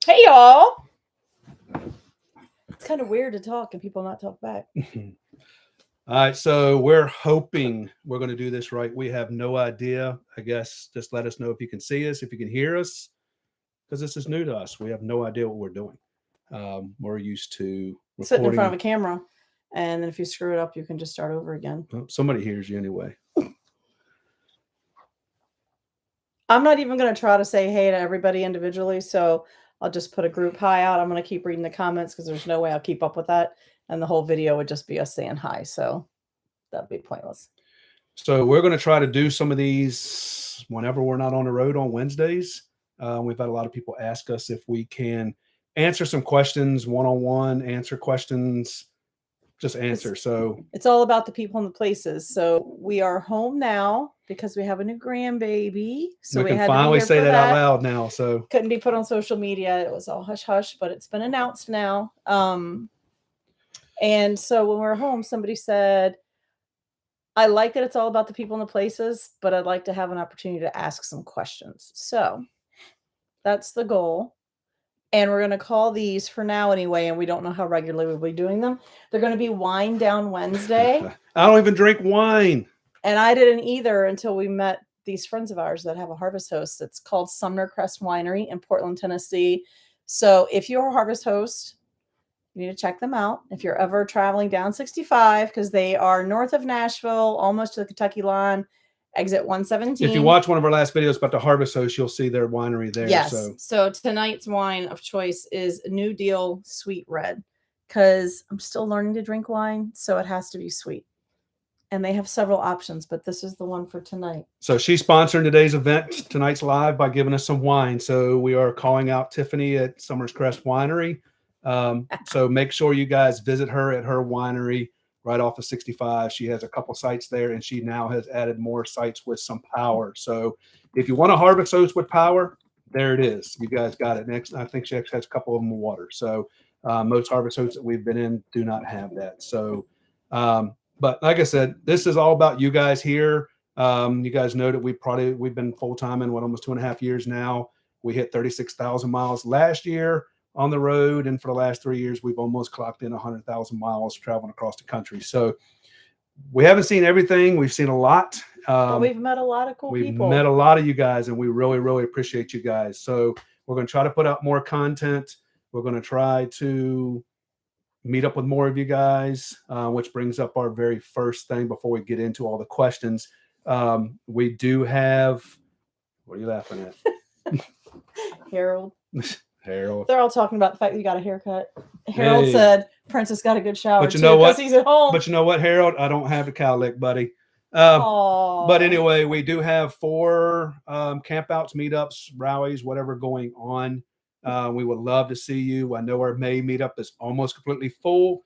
Hey, y'all. It's kind of weird to talk and people not talk back. All right, so we're hoping we're going to do this right. We have no idea. I guess just let us know if you can see us, if you can hear us, because this is new to us. We have no idea what we're doing. We're used to recording. Sitting in front of a camera, and then if you screw it up, you can just start over again. Well, somebody hears you anyway. I'm not even going to try to say hey to everybody individually, so I'll just put a group hi out. I'm going to keep reading the comments because there's no way I'll keep up with that. And the whole video would just be us saying hi. So that'd be pointless. So we're going to try to do some of these whenever we're not on the road on Wednesdays. We've had a lot of people ask us if we can answer some questions one-on-one, answer questions, just answer. So it's all about the people and the places. So we are home now because we have a new grandbaby. So we can finally say that out loud now. So couldn't be put on social media. It was all hush hush, but it's been announced now. And so when we were home, somebody said, I like that it's all about the people and the places, but I'd like to have an opportunity to ask some questions. So that's the goal. And we're going to call these for now anyway, and we don't know how regularly we'll be doing them. They're going to be Wine Down Wednesday. I don't even drink wine. And I didn't either until we met these friends of ours that have a Harvest Host. It's called Sumner Crest Winery in Portland, Tennessee. So if you're a Harvest Host, you need to check them out. If you're ever traveling down 65, because they are north of Nashville, almost to the Kentucky line, exit 117. If you watch one of our last videos about the Harvest Host, you'll see their winery there. Yes. So tonight's wine of choice is New Deal Sweet Red, because I'm still learning to drink wine, so it has to be sweet. And they have several options, but this is the one for tonight. So she's sponsoring today's event, tonight's live, by giving us some wine. So we are calling out Tiffany at Sumner's Crest Winery. So make sure you guys visit her at her winery right off of 65. She has a couple sites there, and she now has added more sites with some power. So if you want a Harvest Host with power, there it is. You guys got it. Next, I think she actually has a couple of them with water. So most Harvest Hosts that we've been in do not have that. So but like I said, this is all about you guys here. You guys know that we've been full-time in almost 2.5 years now. We hit 36,000 miles last year on the road. And for the last 3 years, we've almost clocked in 100,000 miles traveling across the country. So we haven't seen everything. We've seen a lot. But we've met a lot of cool people. We've met a lot of you guys, and we really, really appreciate you guys. So we're going to try to put out more content. We're going to try to meet up with more of you guys, which brings up our very first thing before we get into all the questions. We do have, what are you laughing at? Harold. Harold. They're all talking about the fact that you got a haircut. Harold said Princess got a good shower, but you know what? He's at home. But you know what, Harold? I don't have the cowlick, buddy. But anyway, we do have 4 campouts, meetups, rallies, whatever going on. We would love to see you. I know our May meetup is almost completely full,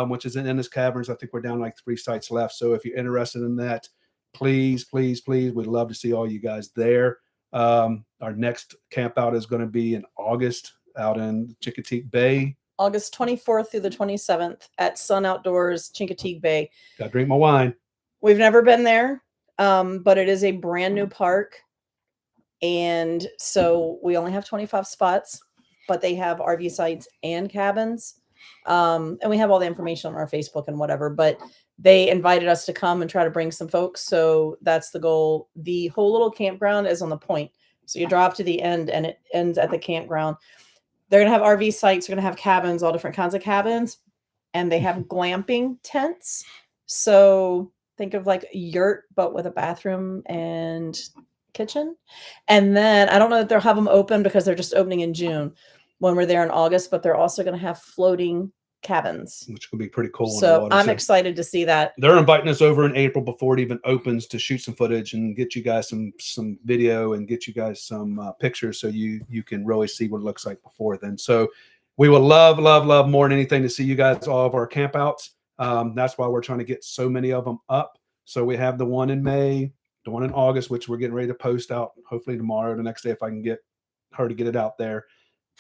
which is in Ennis Caverns. I think we're down like 3 sites left. So if you're interested in that, please, please, please, we'd love to see all you guys there. Our next camp out is going to be in August out in Chincoteague Bay. August 24th through the 27th at Sun Outdoors, Chincoteague Bay. Got to drink my wine. We've never been there, but it is a brand new park. And so we only have 25 spots, but they have RV sites and cabins. And we have all the information on our Facebook and whatever, but they invited us to come and try to bring some folks. So that's the goal. The whole little campground is on the point. So you drive to the end and it ends at the campground. They're going to have RV sites. They're going to have cabins, all different kinds of cabins. And they have glamping tents. So think of like a yurt, but with a bathroom and kitchen. And then I don't know that they'll have them open because they're just opening in June when we're there in August, but they're also going to have floating cabins, which could be pretty cool. So I'm excited to see that. They're inviting us over in April before it even opens to shoot some footage and get you guys some video and get you guys some pictures so you can really see what it looks like before then. So we would love more than anything to see you guys all of our campouts. That's why we're trying to get so many of them up. So we have the one in May, the one in August, which we're getting ready to post out hopefully tomorrow, the next day, if I can get her to get it out there.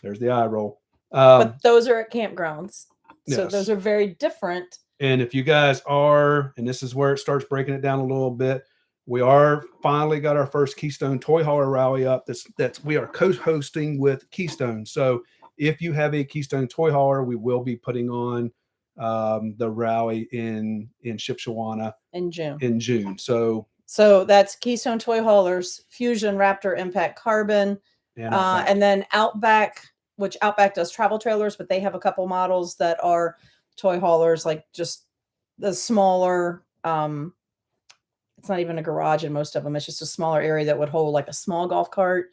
There's the eye roll. But those are at campgrounds. So yes. Those are very different. And if you guys are, and this is where it starts breaking it down a little bit, We are finally got our first Keystone Toy Hauler Rally up. That's we are co-hosting with Keystone. So if you have a Keystone Toy Hauler, we will be putting on the rally in Shipshewana in June. in June. So that's Keystone Toy Haulers, Fuzion, Raptor, Impact, Carbon, and then Outback, which Outback does travel trailers, but they have a couple models that are toy haulers, like just the smaller. It's not even a garage in most of them. It's just a smaller area that would hold like a small golf cart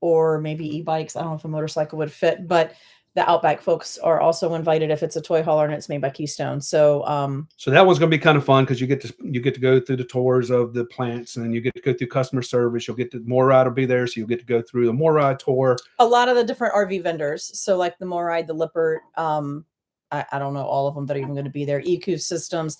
or maybe e-bikes. I don't know if a motorcycle would fit, but the Outback folks are also invited if it's a toy hauler and it's made by Keystone. So so that one's going to be kind of fun because you get to go through the tours of the plants, and you get to go through customer service. You'll get to Moride will be there, so you'll get to go through the Moride tour. A lot of the different RV vendors. So like the Moride, the Lippert, I don't know all of them that are even going to be there. EQ Systems,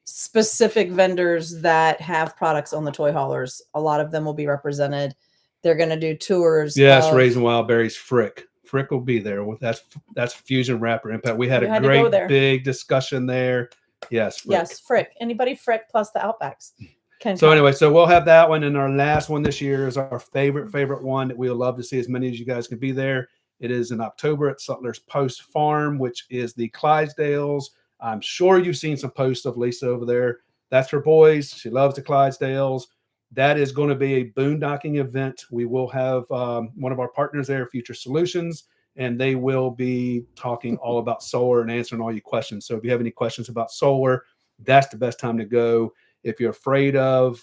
specific vendors that have products on the toy haulers. A lot of them will be represented. They're going to do tours. Yes, Raising Wild Berries. Frick will be there. That's Fuzion, Raptor, Impact. We had a great big discussion there. Yes, Frick. Yes, Frick. Anybody Frick plus the Outbacks. Anyway, so we'll have that one, and our last one this year is our favorite one that we would love to see as many as you guys can be there. It is in October at Sutler's Post Farm, which is the Clydesdales. I'm sure you've seen some posts of Lisa over there. That's her boys. She loves the Clydesdales. That is going to be a boondocking event. We will have one of our partners there, Future Solutions, and they will be talking all about solar and answering all your questions. So if you have any questions about solar, that's the best time to go. If you're afraid of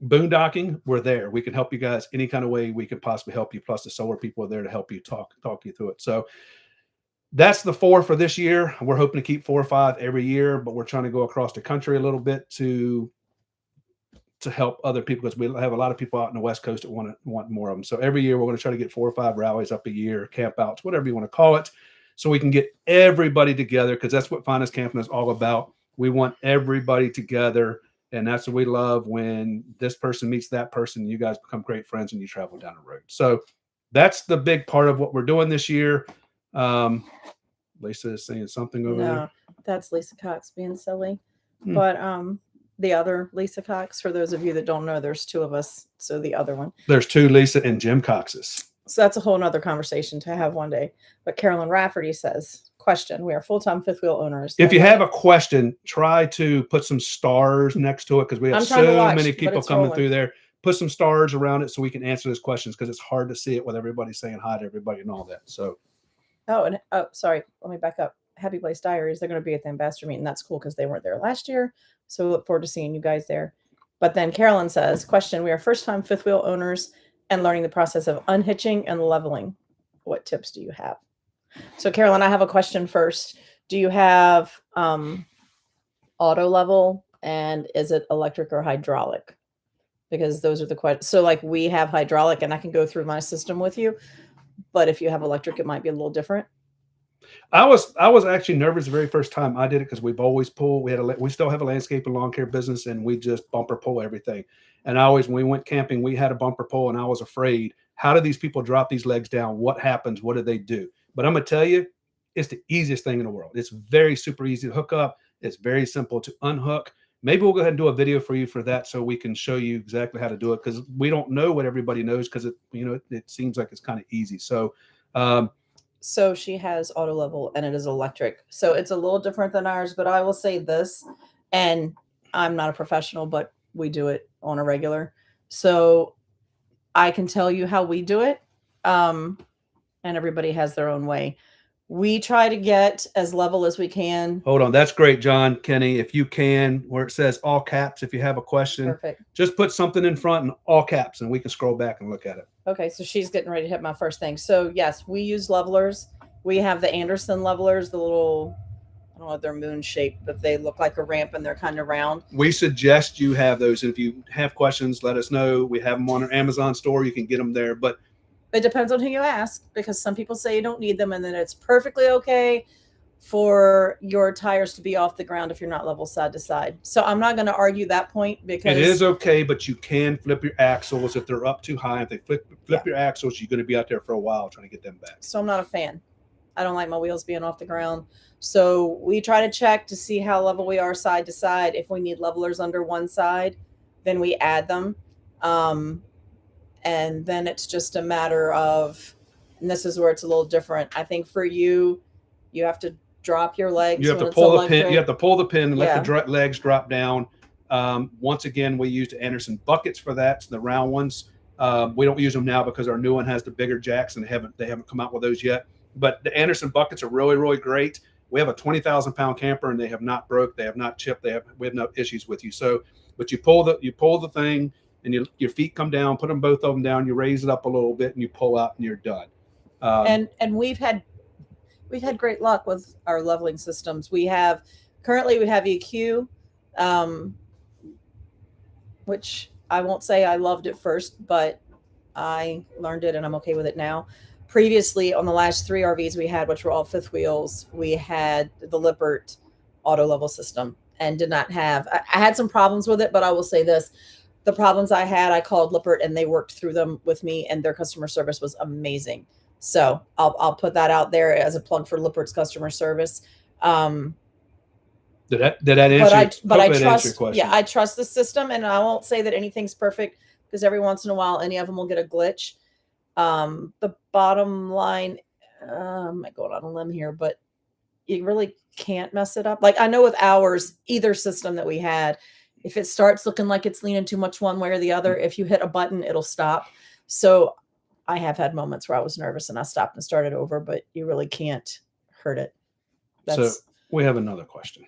boondocking, we're there. We can help you guys any kind of way we can possibly help you. Plus the solar people are there to help you talk you through it. So that's the 4 for this year. We're hoping to keep 4 or 5 every year, but we're trying to go across the country a little bit to help other people, because we have a lot of people out in the West Coast that want more of them. So every year we're going to try to get 4 or 5 rallies up a year, camp outs, whatever you want to call it, so we can get everybody together, because that's what FindUsCamping is all about. We want everybody together, and that's what we love, when this person meets that person, you guys become great friends and you travel down the road. So that's the big part of what we're doing this year. Lisa is saying something over there. That's Lisa Cox being silly. But the other Lisa Cox, for those of you that don't know, there's 2 of us. So the other one. There's 2 Lisa and Jim Coxes. So that's a whole nother conversation to have one day. But Carolyn Rafferty says, question, we are full-time fifth wheel owners. If you have a question, try to put some stars next to it, because we have so many people coming through there. Put some stars around it so we can answer those questions, because it's hard to see it with everybody saying hi to everybody and all that. So sorry, let me back up. Happy Place Diaries, they're going to be at the ambassador meeting. That's cool because they weren't there last year. So we look forward to seeing you guys there. But then Carolyn says, question, we are first-time fifth wheel owners and learning the process of unhitching and leveling. What tips do you have? So Carolyn, I have a question first. Do you have auto level, and is it electric or hydraulic? Because those are the questions. So like we have hydraulic, and I can go through my system with you, but if you have electric, it might be a little different. I was actually nervous the very first time I did it, because we've always pulled. We still have a landscape and lawn care business, and we just bumper pull everything. And when we went camping, we had a bumper pull, and I was afraid. How do these people drop these legs down? What happens? What do they do? But I'm gonna tell you, it's the easiest thing in the world. It's very super easy to hook up. It's very simple to unhook. Maybe we'll go ahead and do a video for you for that, so we can show you exactly how to do it, because we don't know what everybody knows, because it seems like it's kind of easy. So. So she has auto level, and it is electric. So it's a little different than ours, but I will say this, and I'm not a professional, but we do it on a regular. So I can tell you how we do it. And everybody has their own way. We try to get as level as we can. Hold on. That's great, John Kenny. If you can, where it says all caps, if you have a question, perfect. Just put something in front in all caps, and we can scroll back and look at it. Okay. So she's getting ready to hit my first thing. So yes, we use levelers. We have the Anderson levelers, the little, I don't know if they're moon shaped, but they look like a ramp and they're kind of round. We suggest you have those. And if you have questions, let us know. We have them on our Amazon store. You can get them there, but it depends on who you ask, because some people say you don't need them, and then it's perfectly okay for your tires to be off the ground if you're not level side to side. So I'm not going to argue that point, because it is okay, but you can flip your axles if they're up too high. If they flip your axles, you're going to be out there for a while trying to get them back. So I'm not a fan. I don't like my wheels being off the ground. So we try to check to see how level we are side to side. If we need levelers under one side, then we add them. Um, and then it's just a matter of, and this is where it's a little different. I think for you, you have to drop your legs You have when to it's pull the electric. pin. You have to pull the pin and let Yeah. the legs drop down. Once again, we used Anderson buckets for that. So the round ones. We don't use them now because our new one has the bigger jacks, and they haven't come out with those yet. But the Anderson buckets are really, really great. We have a 20,000-pound camper, and they have not broke. They have not chipped. We have no issues with you. So, but you pull the thing, and your feet come down. Put them both of them down. You raise it up a little bit, and you pull out, and you're done. And we've had great luck with our leveling systems. Currently we have EQ, which I won't say I loved at first, but I learned it and I'm okay with it now. Previously, on the last 3 RVs we had, which were all fifth wheels, we had the Lippert auto level system and did not have. I had some problems with it, but I will say this: the problems I had, I called Lippert and they worked through them with me, and their customer service was amazing. So I'll put that out there as a plug for Lippert's customer service. Did that answer? But I answer your trust. question. Yeah, I trust the system, and I won't say that anything's perfect because every once in a while, any of them will get a glitch. The bottom line, I'm going on a limb here, but you really can't mess it up. Like I know with ours, either system that we had, if it starts looking like it's leaning too much one way or the other, if you hit a button, it'll stop. So I have had moments where I was nervous and I stopped and started over, but you really can't hurt it. So we have another question.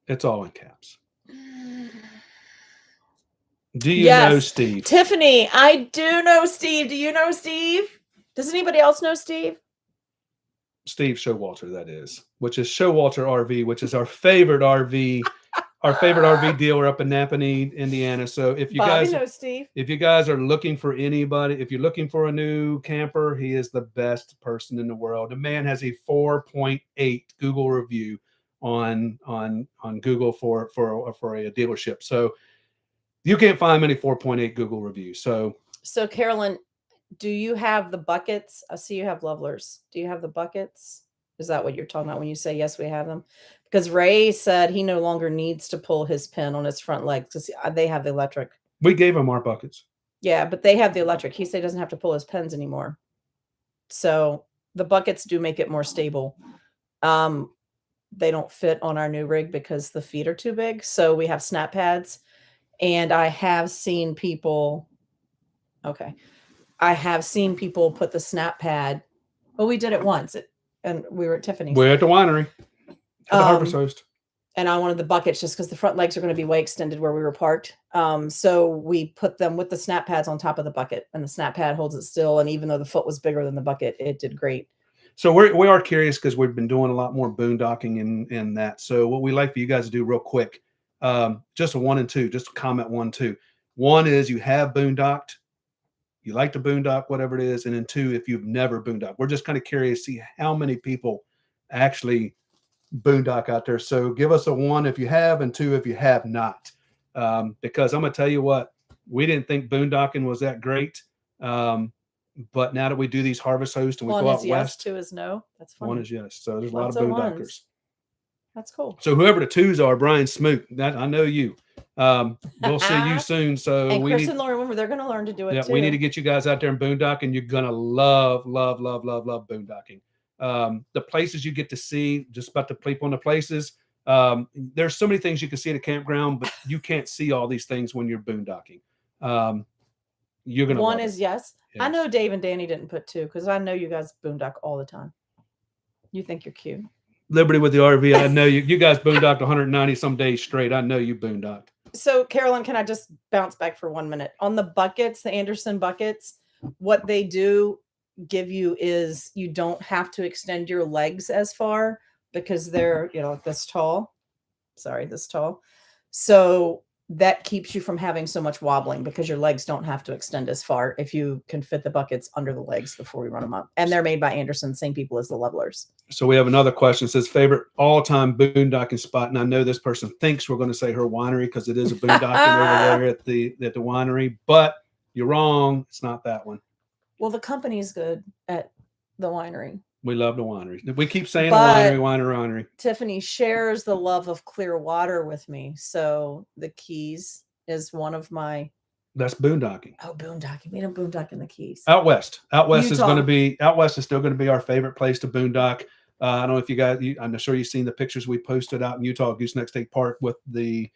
It's all in caps. Do you know Steve? Tiffany, I do know Steve. Do you know Steve? Does anybody else know Steve? Steve Showalter, that is, which is Showalter RV, which is our favorite RV, our favorite RV dealer up in Napanee, Indiana. So if you Bobby knows Steve. If you guys are looking for anybody, if you're looking for a new camper, he is the best person in the world. The man has a 4.8 Google review on Google for a dealership. So you can't find many 4.8 Google reviews. So Carolyn, do you have the buckets? I see you have levelers. Do you have the buckets? Is that what you're talking about when you say yes, we have them? Because Ray said he no longer needs to pull his pin on his front legs because they have the electric. We gave him our buckets. Yeah, but they have the electric. He said he doesn't have to pull his pins anymore. So the buckets do make it more stable. They don't fit on our new rig because the feet are too big. So we have snap pads. And I have seen people. Okay. I have seen people put the snap pad. Well, we did it once, and we were at Tiffany's. We're at the winery, at the Harvest Host. And I wanted the buckets just because the front legs are going to be way extended where we were parked. So we put them with the snap pads on top of the bucket, and the snap pad holds it still. And even though the foot was bigger than the bucket, it did great. So we are curious because we've been doing a lot more boondocking in that. So what we like for you guys to do real quick, just a 1 and 2, just comment 1, 2. 1 is you have boondocked. You like to boondock, whatever it is. And then 2, if you've never boondocked. We're just kind of curious to see how many people actually boondock out there. So give us a 1 if you have, and 2 if you have not. Because I'm going to tell you what, we didn't think boondocking was that great. But now that we do these Harvest Host and we go out west. 2 is no. That's funny. 1 is yes. So there's lots a lot of boondockers. Ones. That's cool. So whoever the 2s are, Brian Smoot, that I know you. We'll see you soon. So and Chris and Lauren, remember, they're going to learn to do it too. We need to get you guys out there and boondocking. You're going to love boondocking. The places you get to see, just about to bleep on the places. There's so many things you can see at a campground, but you can't see all these things when you're boondocking. You're going to 1 is yes. I know Dave and Danny didn't put 2 because I know you guys boondock all the time. You think you're cute. Liberty with the RV. I know you guys boondocked 190 some days straight. I know you boondocked. So Carolyn, can I just bounce back for 1 minute on the buckets, the Anderson buckets? What they do give you is you don't have to extend your legs as far because they're, this tall. Sorry, this tall. So that keeps you from having so much wobbling because your legs don't have to extend as far if you can fit the buckets under the legs before we run them up. And they're made by Anderson, same people as the levelers. So we have another question. It says favorite all-time boondocking spot. And I know this person thinks we're going to say her winery because it is a boondocking over there at the winery, but you're wrong. It's not that one. Well, the company's good at the winery. We love the winery. We keep saying But winery. Tiffany shares the love of clear water with me. So the Keys is one of my. That's boondocking. Oh, boondocking. We don't boondock in the Keys. Out west. Out west is Utah. going to be, out west is still going to be our favorite place to boondock. I don't know if you guys, I'm sure you've seen the pictures we posted out in Utah, Gooseneck State Park with the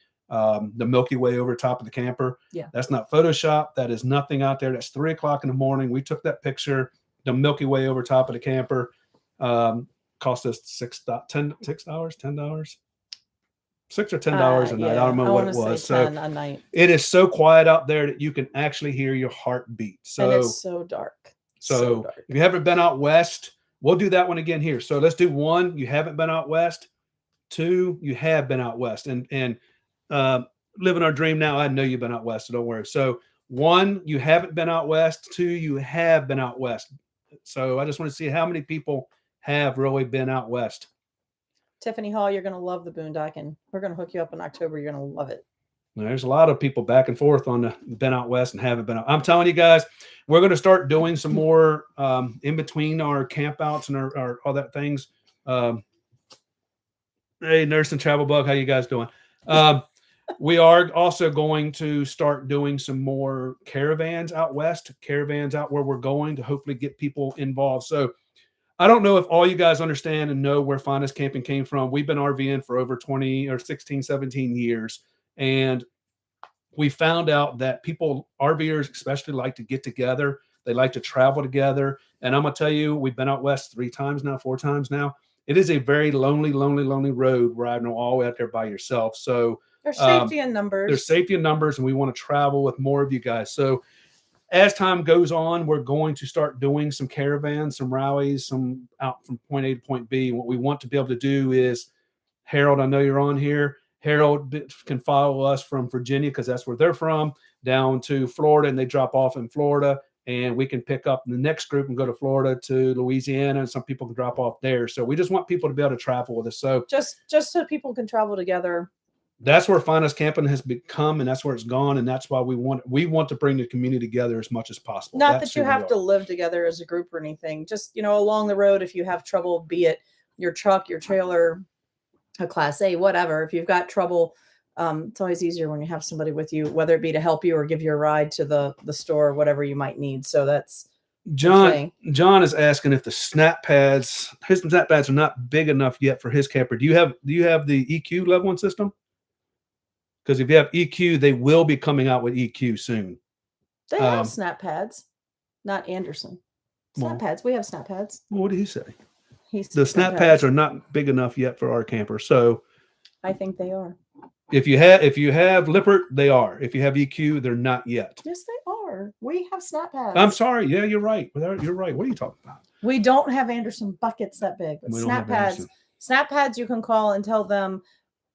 Milky Way over top of the camper. Yeah. That's not Photoshop. That is nothing out there. That's 3 o'clock in the morning. We took that picture, the Milky Way over top of the camper. Cost us $10, $6, $10. $6 or $10 a night. I don't remember what it was. So a night. It is so quiet out there that you can actually hear your heart beat. So and it's so dark. So dark. If you haven't been out west, we'll do that one again here. So let's do 1, you haven't been out west. 2, you have been out west. And living our dream now, I know you've been out west, so don't worry. So 1, you haven't been out west. 2, you have been out west. So I just want to see how many people have really been out west. Tiffany Hall, you're going to love the boondocking. We're going to hook you up in October. You're going to love it. There's a lot of people back and forth on the been out west and haven't been out. I'm telling you guys, we're going to start doing some more in between our campouts and our all that things. Hey, Nurse and Travel Bug, how you guys doing? We are also going to start doing some more caravans out west, caravans out where we're going to hopefully get people involved. So I don't know if all you guys understand and know where FindUsCamping came from. We've been RVing for over 20 or 16, 17 years. And we found out that people, RVers especially, like to get together. They like to travel together. And I'm going to tell you, we've been out west 3 times now, 4 times now. It is a very lonely, lonely, lonely road riding all the way out there by yourself. So there's safety in numbers. There's safety in numbers, and we want to travel with more of you guys. So as time goes on, we're going to start doing some caravans, some rallies, some out from point A to point B. What we want to be able to do is, Harold, I know you're on here. Harold can follow us from Virginia because that's where they're from, down to Florida, and they drop off in Florida. And we can pick up the next group and go to Florida, to Louisiana, and some people can drop off there. So we just want people to be able to travel with us. So just so people can travel together. That's where FindUsCamping has become, and that's where it's gone, and that's why we want to bring the community together as much as possible. Not that you have to live together as a group or anything. Just, along the road, if you have trouble, be it your truck, your trailer, a Class A, whatever. If you've got trouble, it's always easier when you have somebody with you, whether it be to help you or give you a ride to the store, whatever you might need. So that's John. John is asking if his snap pads are not big enough yet for his camper. Do you have the EQ level 1 system? Because if you have EQ, they will be coming out with EQ soon. They have snap pads, not Anderson. Snap pads. We have snap pads. What did he say? The snap pads are not big enough yet for our camper. So I think they are. If you have Lippert, they are. If you have EQ, they're not yet. Yes, they are. We have snap pads. I'm sorry. Yeah, you're right. You're right. What are you talking about? We don't have Anderson buckets that big. But snap pads. Snap pads, you can call and tell them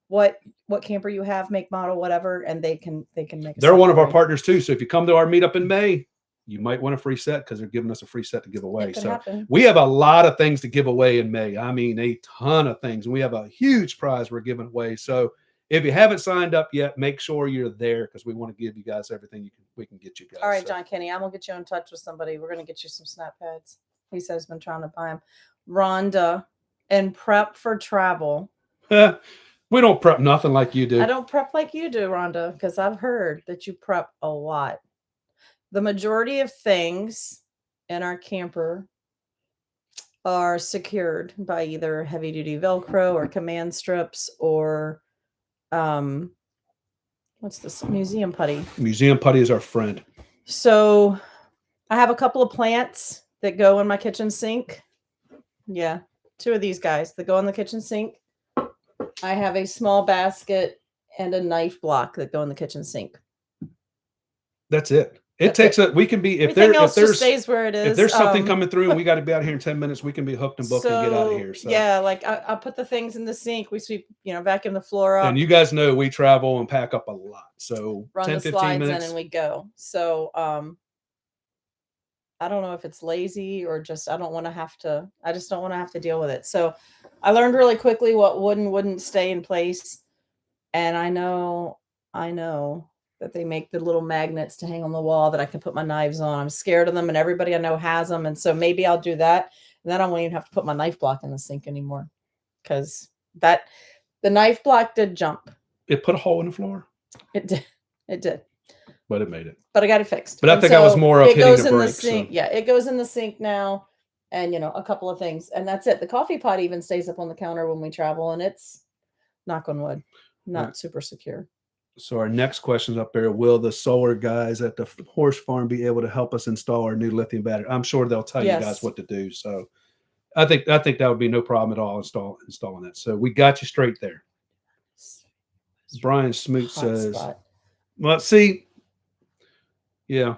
what camper you have, make, model, whatever, and they can make. They're one of our partners too. So if you come to our meetup in May, you might want a free set because they're giving us a free set to give away. So we have a lot of things to give away in May. I mean, a ton of things. And we have a huge prize we're giving away. So if you haven't signed up yet, make sure you're there because we want to give you guys everything we can get you guys. All right, John Kenny, I'm gonna get you in touch with somebody. We're gonna get you some snap pads. He says he's been trying to buy them. Rhonda, and prep for travel. We don't prep nothing like you do. I don't prep like you do, Rhonda, because I've heard that you prep a lot. The majority of things in our camper are secured by either heavy duty Velcro or command strips or what's this? Museum putty. Museum putty is our friend. So I have a couple of plants that go in my kitchen sink. Yeah, 2 of these guys that go in the kitchen sink. I have a small basket and a knife block that go in the kitchen sink. That's it. We can be, if there's stays where it is. If there's something coming through and we got to be out here in 10 minutes, we can be hooked and booked and get out of here. So yeah, like I put the things in the sink. We sweep, vacuum the floor up. And you guys know we travel and pack up a lot. So run 10, the 15 slides minutes. in and we go. So I don't know if it's lazy or just I just don't want to have to deal with it. So I learned really quickly what would and wouldn't stay in place. And I know that they make the little magnets to hang on the wall that I can put my knives on. I'm scared of them and everybody I know has them. And so maybe I'll do that. And then I won't even have to put my knife block in the sink anymore because the knife block did jump. It put a hole in the floor. It did. It did. But it made it. But I got it fixed. But I think I was more of it hitting goes the in brakes. The sink. So. Yeah, it goes in the sink now, and a couple of things, and that's it. The coffee pot even stays up on the counter when we travel, and it's, knock on wood, not super secure. So our next question is up there. Will the solar guys at the horse farm be able to help us install our new lithium battery? I'm sure they'll tell you guys what to do. So I think that would be no problem at all installing that. So we got you straight there. Brian Smoot says, well, see, yeah,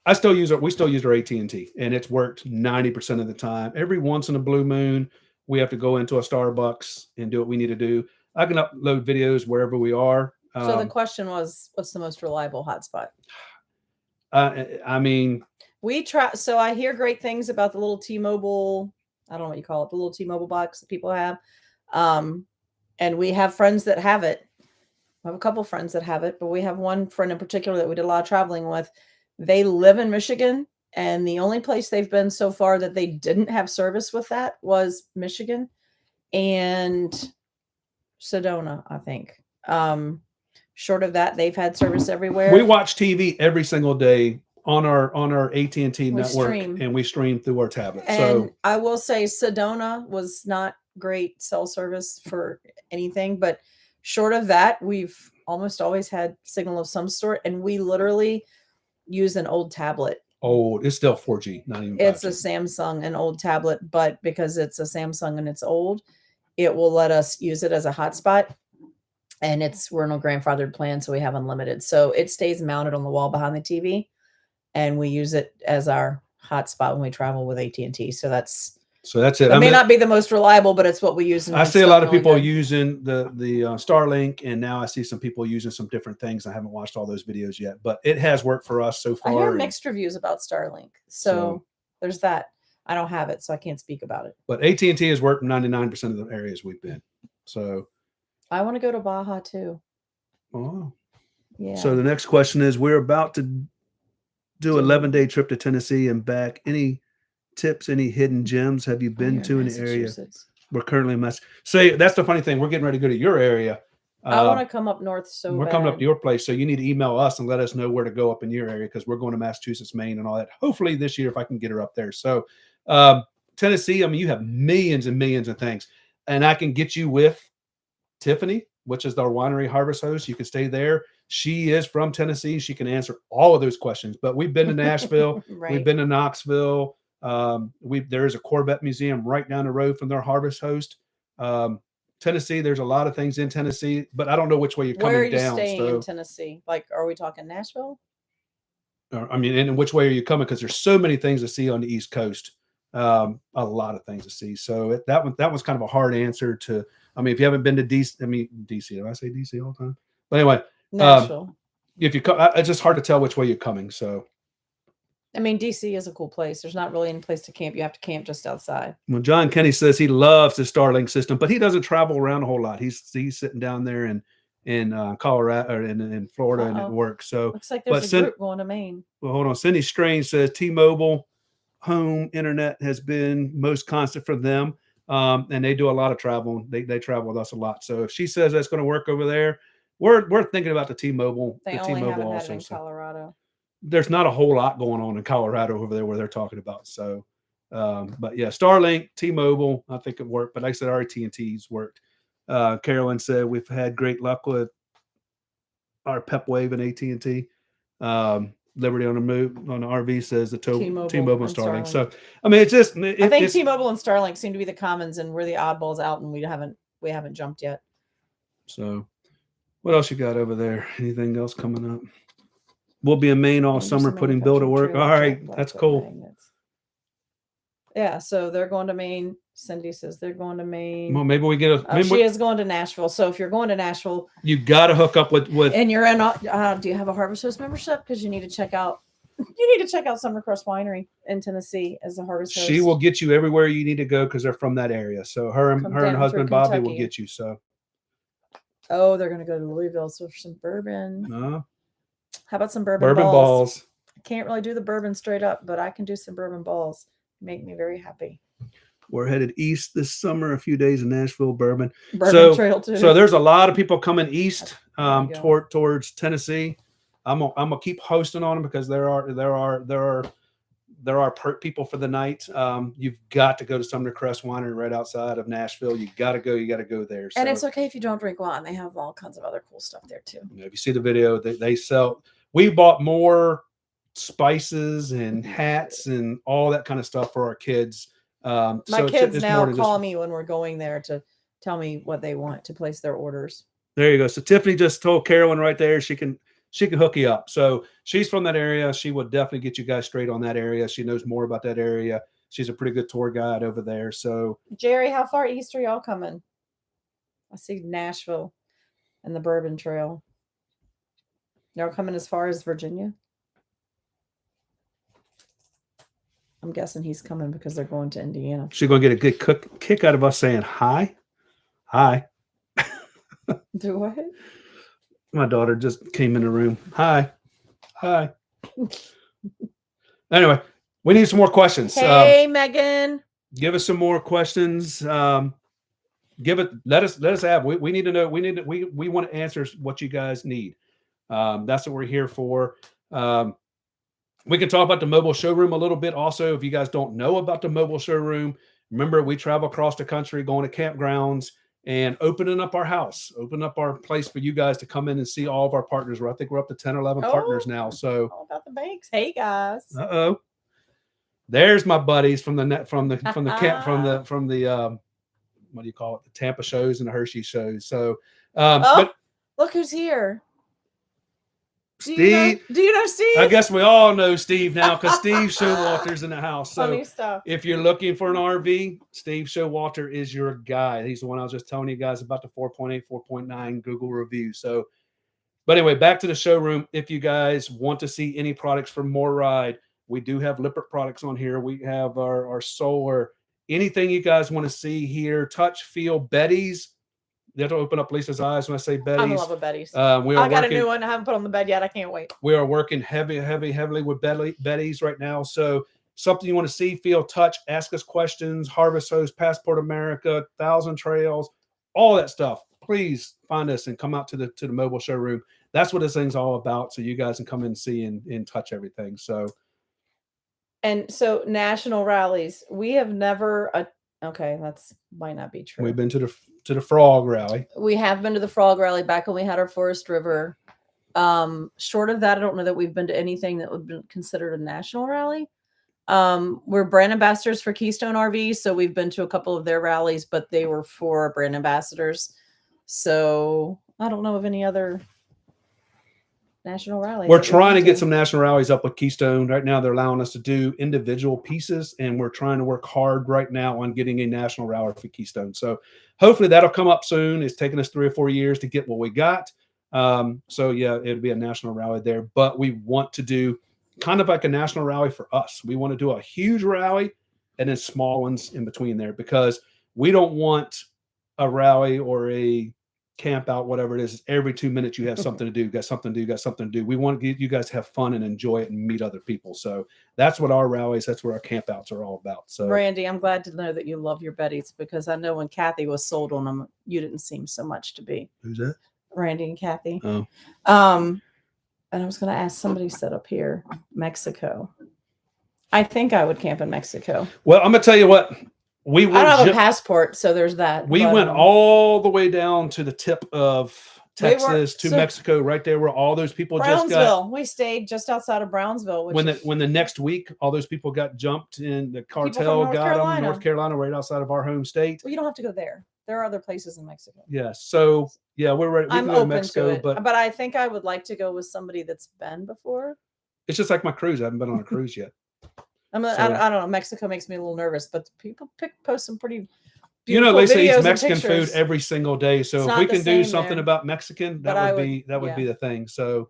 we still use our AT&T, and it's worked 90% of the time. Every once in a blue moon, we have to go into a Starbucks and do what we need to do. I can upload videos wherever we are. So the question was, what's the most reliable hotspot? I mean, we try. So I hear great things about the little T-Mobile. I don't know what you call it, the little T-Mobile box that people have. And we have friends that have it. I have a couple friends that have it, but we have one friend in particular that we did a lot of traveling with. They live in Michigan, and the only place they've been so far that they didn't have service with that was Michigan and Sedona, I think. Short of that, they've had service everywhere. We watch TV every single day on our AT&T network, and we stream through our tablet. And so I will say Sedona was not great cell service for anything, but short of that, we've almost always had signal of some sort, and we literally use an old tablet. It's still 4G, not even 5G. It's a Samsung, an old tablet, but because it's a Samsung and it's old, it will let us use it as a hotspot. And we're in a grandfathered plan, so we have unlimited. So it stays mounted on the wall behind the TV, and we use it as our hotspot when we travel with AT&T. So that's it. It may not be the most reliable, but it's what we use. I see a lot of people using the Starlink, and now I see some people using some different things. I haven't watched all those videos yet, but it has worked for us so far. I hear mixed reviews about Starlink. So there's that. I don't have it, so I can't speak about it. But AT&T has worked in 99% of the areas we've been. So I want to go to Baja too. Oh, yeah. So the next question is: we're about to do an 11-day trip to Tennessee and back. Any tips? Any hidden gems have you been to in the area? We're currently in So that's the funny thing. We're getting ready to go to your area. I want to come up north we're coming up to your place, so you need to email us and let us know where to go up in your area, because we're going to Massachusetts, Maine, and all that. Hopefully this year, if I can get her up there. So Tennessee, I mean, you have millions and millions of things, and I can get you with Tiffany, which is our winery harvest host. You can stay there. She is from Tennessee. She can answer all of those questions. But we've been to Nashville. Right. We've been to Knoxville. There is a Corvette museum right down the road from their harvest host. Tennessee, there's a lot of things in Tennessee, but I don't know which way you're coming down. Where are you staying in Tennessee? Like, are we talking Nashville? I mean, and which way are you coming? Because there's so many things to see on the East Coast. A lot of things to see. So that was kind of a hard answer to. I mean, if you haven't been to DC, do I say DC all the time? But anyway, Nashville. If you come, it's just hard to tell which way you're coming. So, I mean, DC is a cool place. There's not really any place to camp. You have to camp just outside. Well, John Kenny says he loves the Starlink system, but he doesn't travel around a whole lot. He's sitting down there in Colorado or in Florida and at work. So looks like there's a group going to Maine. Well, hold on. Cindy Strange says T-Mobile home internet has been most constant for them. And they do a lot of travel. They travel with us a lot. So if she says that's going to work over there, we're thinking about the T-Mobile. They only haven't had it in Colorado. There's not a whole lot going on in Colorado over there where they're talking about. So, but yeah, Starlink, T-Mobile, I think it worked. But like I said, our AT&T's worked. Carolyn said we've had great luck with our Pep Wave and AT&T. Liberty on the Move on the RV says the T-Mobile and Starlink. So I mean, it's just. I think T-Mobile and Starlink seem to be the commons, and we're the oddballs out, and we haven't jumped yet. So, what else you got over there? Anything else coming up? We'll be in Maine all summer putting Bill to work. All right, that's cool. Yeah, so they're going to Maine. Cindy says they're going to Maine. Well, maybe we get a. She is going to Nashville. So if you're going to Nashville, you got to hook up with. And you're in. Do you have a Harvest Host membership? Because you need to check out. You need to check out Summer Crest Winery in Tennessee as a Harvest Host. She will get you everywhere you need to go because they're from that area. So her and husband Bobby will get you. So. Oh, they're going to go to Louisville for some bourbon. How about some bourbon balls? I can't really do the bourbon straight up, but I can do some bourbon balls. Make me very happy. We're headed east this summer, a few days in Nashville, Bourbon. Trail too. So there's a lot of people coming east There we go. towards Tennessee. I'm gonna keep hosting on them because there are people for the night. You've got to go to Sumner Crest Winery right outside of Nashville. You got to go there. And it's okay if you don't drink wine. They have all kinds of other cool stuff there too. If you see the video, they sell. We bought more spices and hats and all that kind of stuff for our kids. My kids now call me when we're going there to tell me what they want to place their orders. There you go. So Tiffany just told Carolyn right there she can hook you up. So she's from that area. She will definitely get you guys straight on that area. She knows more about that area. She's a pretty good tour guide over there. So Jerry, how far east are y'all coming? I see Nashville and the Bourbon Trail. Y'all coming as far as Virginia? I'm guessing he's coming because they're going to Indiana. She's going to get a good kick out of us saying hi. Hi. Do what? My daughter just came in the room. Hi. Hi. Anyway, we need some more questions. Hey, Megan. Give us some more questions. Let us have. We need to know. We want to answer what you guys need. That's what we're here for. We can talk about the mobile showroom a little bit. Also, if you guys don't know about the mobile showroom, remember we travel across the country, going to campgrounds and opening up our house, open up our place for you guys to come in and see all of our partners. I think we're up to 10 or 11 partners now. So all about the banks. Hey guys. There's my buddies from the what do you call it? The Tampa shows and the Hershey shows. So, but look who's here. Steve. Do you know Steve? I guess we all know Steve now because Steve Showalter's in the house. So funny stuff. If you're looking for an RV, Steve Showalter is your guy. He's the one I was just telling you guys about the 4.8, 4.9 Google review. So, but anyway, back to the showroom. If you guys want to see any products from More Ride, we do have Lippert products on here. We have our solar. Anything you guys want to see here, touch, feel, Betty's. You have to open up Lisa's eyes when I say Betty's. I'm in love with Betty's. I got a new one. I haven't put on the bed yet. I can't wait. We are working heavily with Betty's right now. So something you want to see, feel, touch, ask us questions, Harvest Hose, Passport America, 1,000 Trails, all that stuff. Please find us and come out to the mobile showroom. That's what this thing's all about. So you guys can come in and see and touch everything. So. And so national rallies, we have never. Okay, that's might not be true. We've been to the Frog Rally. We have been to the Frog Rally back when we had our Forest River. Short of that, I don't know that we've been to anything that would be considered a national rally. We're brand ambassadors for Keystone RV, so we've been to a couple of their rallies, but they were for brand ambassadors. So I don't know of any other national rallies. We're trying to get some national rallies up with Keystone. Right now, they're allowing us to do individual pieces, and we're trying to work hard right now on getting a national rally for Keystone. So hopefully that'll come up soon. It's taken us 3 or 4 years to get what we got. So yeah, it'll be a national rally there, but we want to do kind of like a national rally for us. We want to do a huge rally and then small ones in between there, because we don't want a rally or a camp out, whatever it is. Every 2 minutes you have something to do, got something to do. We want you guys to have fun and enjoy it and meet other people. So that's what our rallies, that's what our camp outs are all about. So Brandy, I'm glad to know that you love your Betty's, because I know when Kathy was sold on them, you didn't seem so much to be. Who's that? Randy and Kathy. Oh. And I was going to ask somebody set up here, Mexico. I think I would camp in Mexico. Well, I'm going to tell you what. I don't have a passport, so there's that. We went all the way down to the tip of Texas to Mexico, right there where all those people just got. We stayed just outside of Brownsville. When the next week, all those people got jumped and the cartel got them in North Carolina, right outside of our home state. Well, you don't have to go there. There are other places in Mexico. Yes. So yeah, we're ready. I'm open to Mexico, but I think I would like to go with somebody that's been before. It's just like my cruise. I haven't been on a cruise yet. I don't know. Mexico makes me a little nervous, but people post some pretty beautiful Lisa eats Mexican food every single day. So if we can do something about Mexican, that would be the thing. So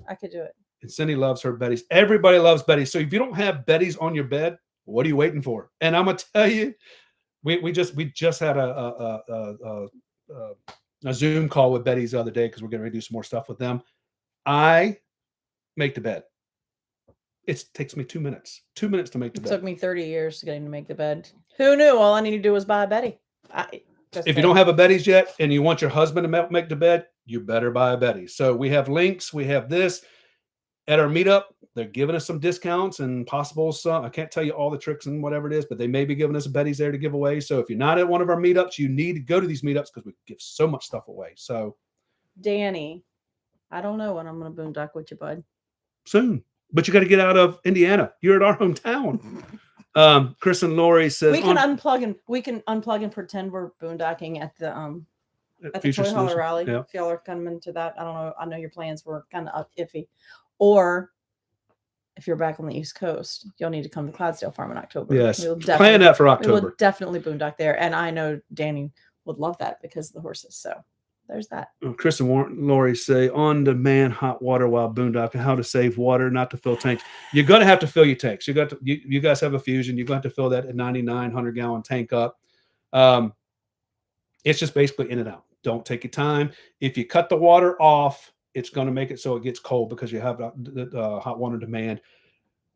I could do it. And Cindy loves her Betty's. Everybody loves Betty's. So if you don't have Betty's on your bed, what are you waiting for? And I'm gonna tell you, we just had a Zoom call with Betty's the other day because we're gonna do some more stuff with them. I make the bed. It takes me 2 minutes. 2 minutes to make the It bed. took me 30 years to getting to make the bed. Who knew? All I need to do was buy a Betty. If you don't have a Betty's yet and you want your husband to make the bed, you better buy a Betty. So we have links. We have this at our meetup. They're giving us some discounts and possible some. I can't tell you all the tricks and whatever it is, but they may be giving us Betty's there to give away. So if you're not at one of our meetups, you need to go to these meetups because we give so much stuff away. So, Danny, I don't know when I'm going to boondock with you, bud. Soon, but you got to get out of Indiana. You're at our hometown. Chris and Lori says we can unplug and pretend we're boondocking at the Future Toy Hauler Solution. Rally. Yeah. If y'all are coming to that, I don't know. I know your plans were kind of iffy. Or if you're back on the East Coast, you'll need to come to Clydesdale Farm in October. Yes, plan that for October. We'll definitely boondock there, and I know Danny would love that because of the horses. So there's that. Chris and Lori say on-demand hot water while boondocking. How to save water, not to fill tanks. You're going to have to fill your tanks. You guys have a Fusion. You're going to have to fill that at 9,900 gallon tank up. It's just basically in and out. Don't take your time. If you cut the water off, it's going to make it so it gets cold because you have the hot water demand.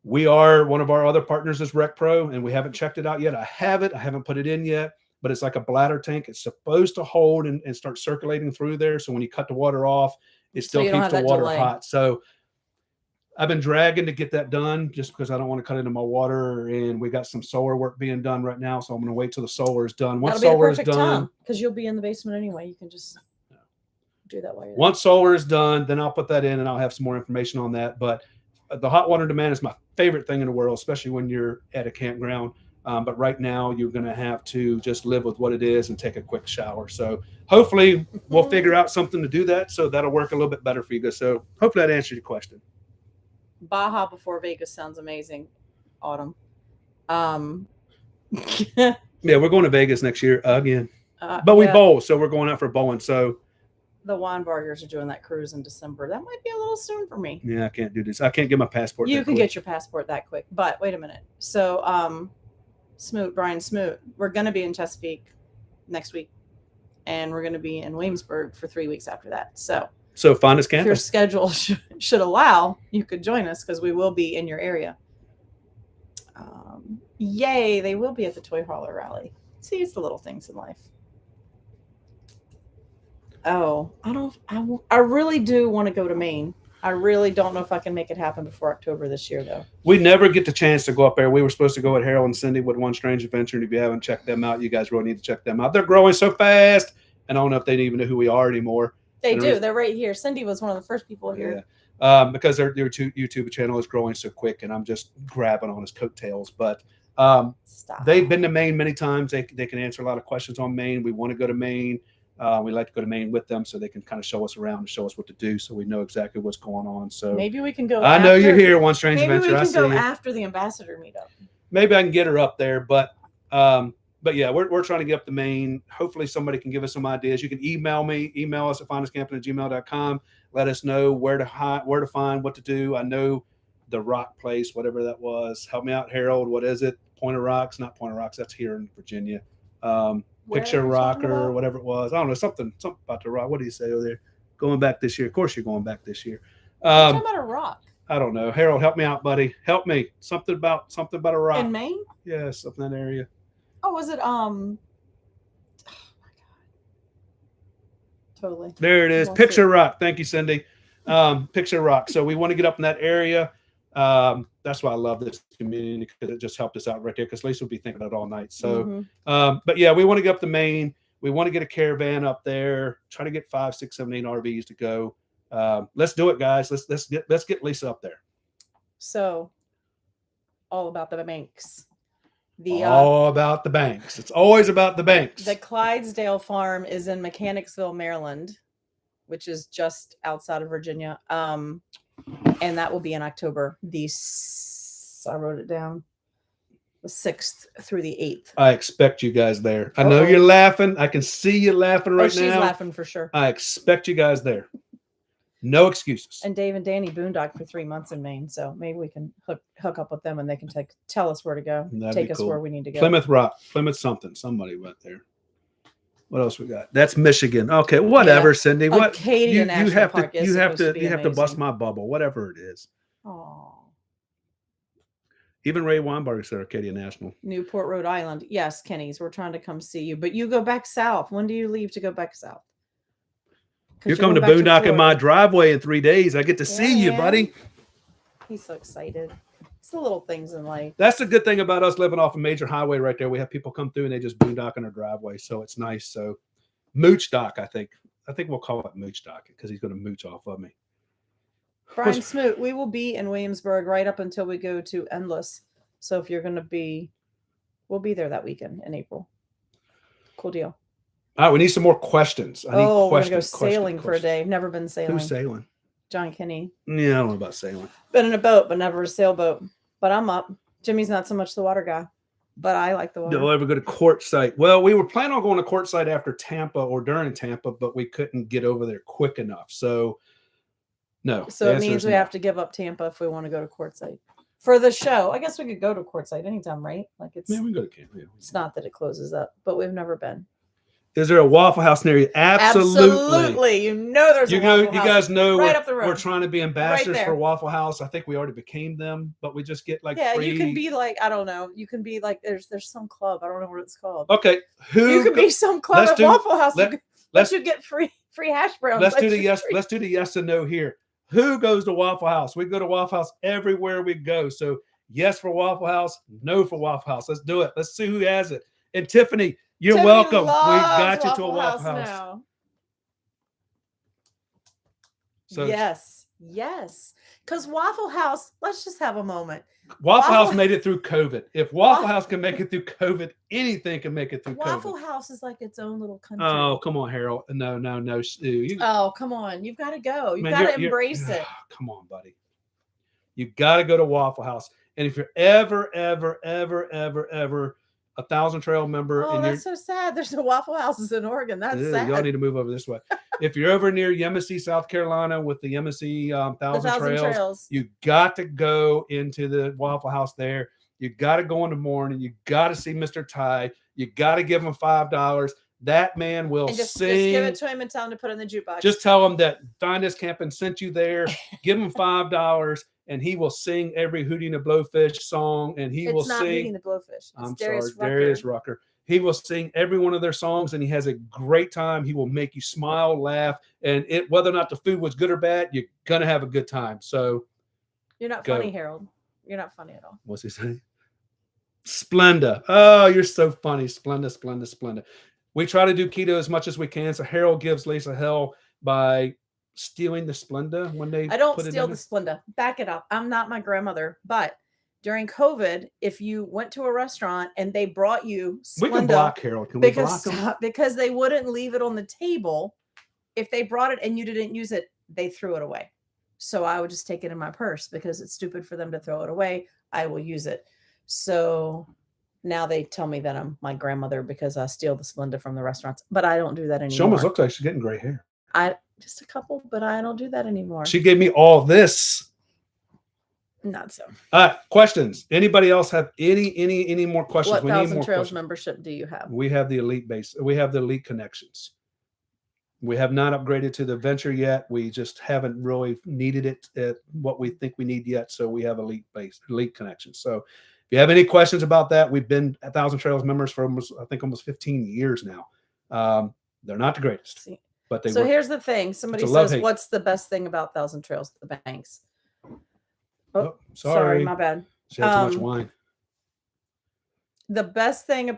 One of our other partners is Rec Pro, and we haven't checked it out yet. I haven't put it in yet, but it's like a bladder tank. It's supposed to hold and start circulating through there. So when you cut the water off, it still keeps the water hot. So I've been dragging to get that done just because I don't want to cut into my water, and we got some solar work being done right now. So I'm going to wait till the solar is done. Once solar is done, because you'll be in the basement anyway. You can just do that while you're there. Once solar is done, then I'll put that in and I'll have some more information on that. But the hot water demand is my favorite thing in the world, especially when you're at a campground. But right now you're going to have to just live with what it is and take a quick shower. So hopefully we'll figure out something to do that. So that'll work a little bit better for you guys. So hopefully that answered your question. Baja before Vegas sounds amazing. Autumn. Yeah, we're going to Vegas next year again. But we bowl, so we're going out for bowling. So the Weinbergers are doing that cruise in December. That might be a little soon for me. Yeah, I can't do this. I can't get my passport. You can get your passport that quick. But wait a minute. So Brian Smoot, we're going to be in Chesapeake next week. And we're going to be in Williamsburg for 3 weeks after that. So FindUsCamping. If your schedule should allow, you could join us because we will be in your area. Yay, they will be at the Toy Hauler Rally. See, it's the little things in life. Oh, I really do want to go to Maine. I really don't know if I can make it happen before October this year, though. We never get the chance to go up there. We were supposed to go with Harold and Cindy with One Strange Adventure. And if you haven't checked them out, you guys really need to check them out. They're growing so fast. And I don't know if they even know who we are anymore. They do. They're right here. Cindy was one of the first people here. Yeah. Because their YouTube channel is growing so quick, and I'm just grabbing on his coattails. But they've been to Maine many times. They can answer a lot of questions on Maine. We want to go to Maine. We like to go to Maine with them so they can kind of show us around and show us what to do so we know exactly what's going on. So maybe we can go. I know you're here, One Strange Adventure. Maybe we can go after the ambassador meetup. Maybe I can get her up there, but yeah, we're trying to get up to Maine. Hopefully somebody can give us some ideas. You can email us at finduscamping@gmail.com. Let us know where to find, what to do. I know the rock place, whatever that was. Help me out, Harold. What is it? Point of Rocks? Not Point of Rocks. That's here in Virginia. Picture Rock or whatever it was. I don't know, something about the rock. What do you say over there? Going back this year. Of course you're going back this year. Talking about a rock. I don't know. Harold, help me out, buddy. Help me. Something about a rock. In Maine? Yeah, something in that area. Oh, was it oh my God. Totally. There it is. Picture Rock. Thank you, Cindy. Picture Rock. So we want to get up in that area. That's why I love this community, because it just helped us out right there, because Lisa will be thinking about it all night. So but yeah, we want to get up to Maine. We want to get a caravan up there, try to get 5, 6, 7, 8 RVs to go. Let's do it, guys. Let's get Lisa up there. So all about the banks. All about the banks. It's always about the banks. The Clydesdale Farm is in Mechanicsville, Maryland, which is just outside of Virginia. And that will be in October. I wrote it down. The 6th through the 8th. I expect you guys there. I know you're laughing. I can see you laughing right now. She's laughing for sure. I expect you guys there. No excuses. And Dave and Danny boondocked for 3 months in Maine, so maybe we can hook up with them and they can tell us where to go. Take us where we need to go. Plymouth Rock, Plymouth something. Somebody went there. What else we got? That's Michigan. Okay, whatever, Cindy. What Acadia National Park you have to bust my bubble, whatever it is. Oh. Even Ray Weinberg said Arcadia National. Newport, Rhode Island. Yes, Kenny's. We're trying to come see you, but you go back south. When do you leave to go back south? You're coming to boondocking my driveway in 3 days. I get to see you, buddy. He's so excited. It's the little things in life. That's the good thing about us living off a major highway right there. We have people come through and they just boondock in our driveway, so it's nice. So mooch dock, I think we'll call it mooch dock because he's going to mooch off of me. Brian Smoot, we will be in Williamsburg right up until we go to Endless. So if you're going to be, we'll be there that weekend in April. Cool deal. All right, we need some more questions. We're going to go sailing for a day. I've never been sailing. Who's sailing? John Kinney. Yeah, I don't know about sailing. Been in a boat, but never a sailboat. But I'm up. Jimmy's not so much the water guy, but I like the water. You'll ever go to Quartzsite? Well, we were planning on going to Quartzsite after Tampa or during Tampa, but we couldn't get over there quick enough. So, no. So it means we have to give up Tampa if we want to go to Quartzsite. For the show, I guess we could go to Quartzsite anytime, right? Like it's. Yeah, we can go to camp. Yeah. It's not that it closes up, but we've never been. Is there a Waffle House near you? Absolutely. You know there's a Waffle House. You guys know right up the road. We're trying to be ambassadors for Waffle House. I think we already became them, but we just get like free. You can be like, I don't know. You can be like, there's some club. I don't know what it's called. Okay. You can be some club at Waffle House. Let's you get free hash browns. Let's do the yes and no here. Who goes to Waffle House? We go to Waffle House everywhere we go. So yes for Waffle House, no for Waffle House. Let's do it. Let's see who has it. And Tiffany, you're welcome. We got you to a Waffle House. Now. So yes. Because Waffle House, let's just have a moment. Waffle House made it through COVID. If Waffle House can make it through COVID, anything can make it through COVID. Waffle House is like its own little country. Oh, come on, Harold. No, Stu. Oh, come on. You've got to go. You've got to embrace it. Come on, buddy. You got to go to Waffle House. And if you're ever 1,000 Trail member. Oh, that's so sad. There's no Waffle Houses in Oregon. That's sad. Y'all need to move over this way. If you're over near Yemassee, South Carolina with the Yemassee 1,000 Trails, you got to go into the Waffle House there. You got to go in the morning. You got to see Mr. Ty. You got to give him $5. That man will sing. Just give it to him and tell him to put it in the jukebox. Just tell him that FindUsCamping sent you there. Give him $5. And he will sing every Hootie and the Blowfish song, and he will sing. It's not Hootie and the Blowfish. It's Darius Rucker. He will sing every one of their songs, and he has a great time. He will make you smile, laugh, and whether or not the food was good or bad, you're gonna have a good time. So, you're not funny, Harold. You're not funny at all. What's he saying? Splenda. Oh, you're so funny. Splenda. We try to do keto as much as we can. So Harold gives Lisa hell by stealing the Splenda when they I don't steal the Splenda. Back it up. I'm not my grandmother, but during COVID, if you went to a restaurant and they brought you Splenda, we can block Harold. Can we block him? Because they wouldn't leave it on the table. If they brought it and you didn't use it, they threw it away. So I would just take it in my purse because it's stupid for them to throw it away. I will use it. So now they tell me that I'm my grandmother because I steal the Splenda from the restaurants, but I don't do that anymore. She almost looks like she's getting gray hair. Just a couple, but I don't do that anymore. She gave me all this. Not so. All right, questions. Anybody else have any more questions? What 1,000 Trails membership do you have? We have the elite base. We have the elite connections. We have not upgraded to the venture yet. We just haven't really needed it at what we think we need yet. So we have elite connections. So if you have any questions about that, we've been 1,000 Trails members for almost 15 years now. They're not the greatest. See. But here's the thing. Somebody says, what's the best thing about 1,000 Trails? The banks. Oh, sorry. My bad. She had too much wine. The best thing,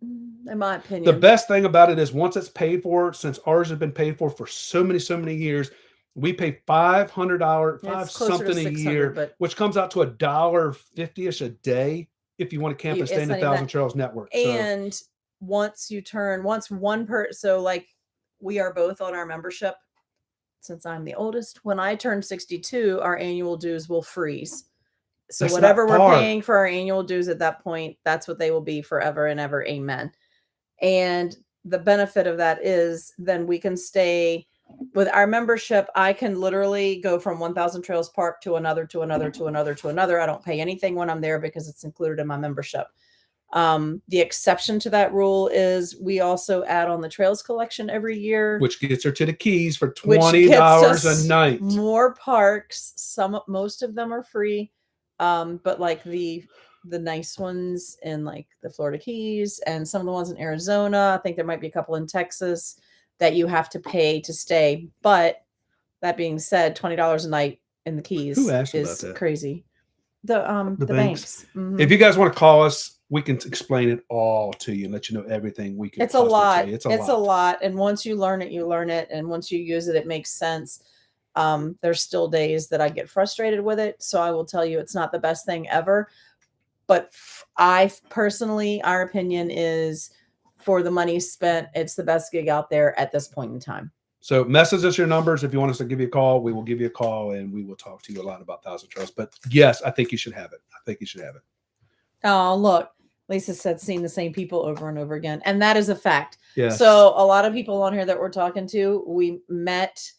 in my opinion. The best thing about it is once it's paid for, since ours has been paid for so many years, we pay $500 something a year, which comes out to $1.50-ish a day if you want to camp and stay in the 1,000 Trails network. And once so like we are both on our membership since I'm the oldest. When I turn 62, our annual dues will freeze. So whatever we're paying for our annual dues at that point, that's what they will be forever and ever. Amen. And the benefit of that is then we can stay with our membership. I can literally go from 1,000 Trails Park to another. I don't pay anything when I'm there because it's included in my membership. The exception to that rule is we also add on the trails collection every year, which gets her to the Keys for $20 a night. More parks. Most of them are free. But like the nice ones in like the Florida Keys and some of the ones in Arizona, I think there might be a couple in Texas that you have to pay to stay. But that being said, $20 a night in the Keys Who asked about is that? crazy. The banks. Mhm. If you guys want to call us, we can explain it all to you and let you know everything we can. It's a possibly lot. Tell you. It's a lot. And once you learn it, you learn it. And once you use it, it makes sense. There's still days that I get frustrated with it. So I will tell you, it's not the best thing ever. But I personally, our opinion is for the money spent, it's the best gig out there at this point in time. So message us your numbers. If you want us to give you a call, we will give you a call and we will talk to you a lot about Thousand Trails. But yes, I think you should have it. I think you should have it. Oh, look, Lisa said seeing the same people over and over again. And that is a fact. Yes. So a lot of people on here that we're talking to, we met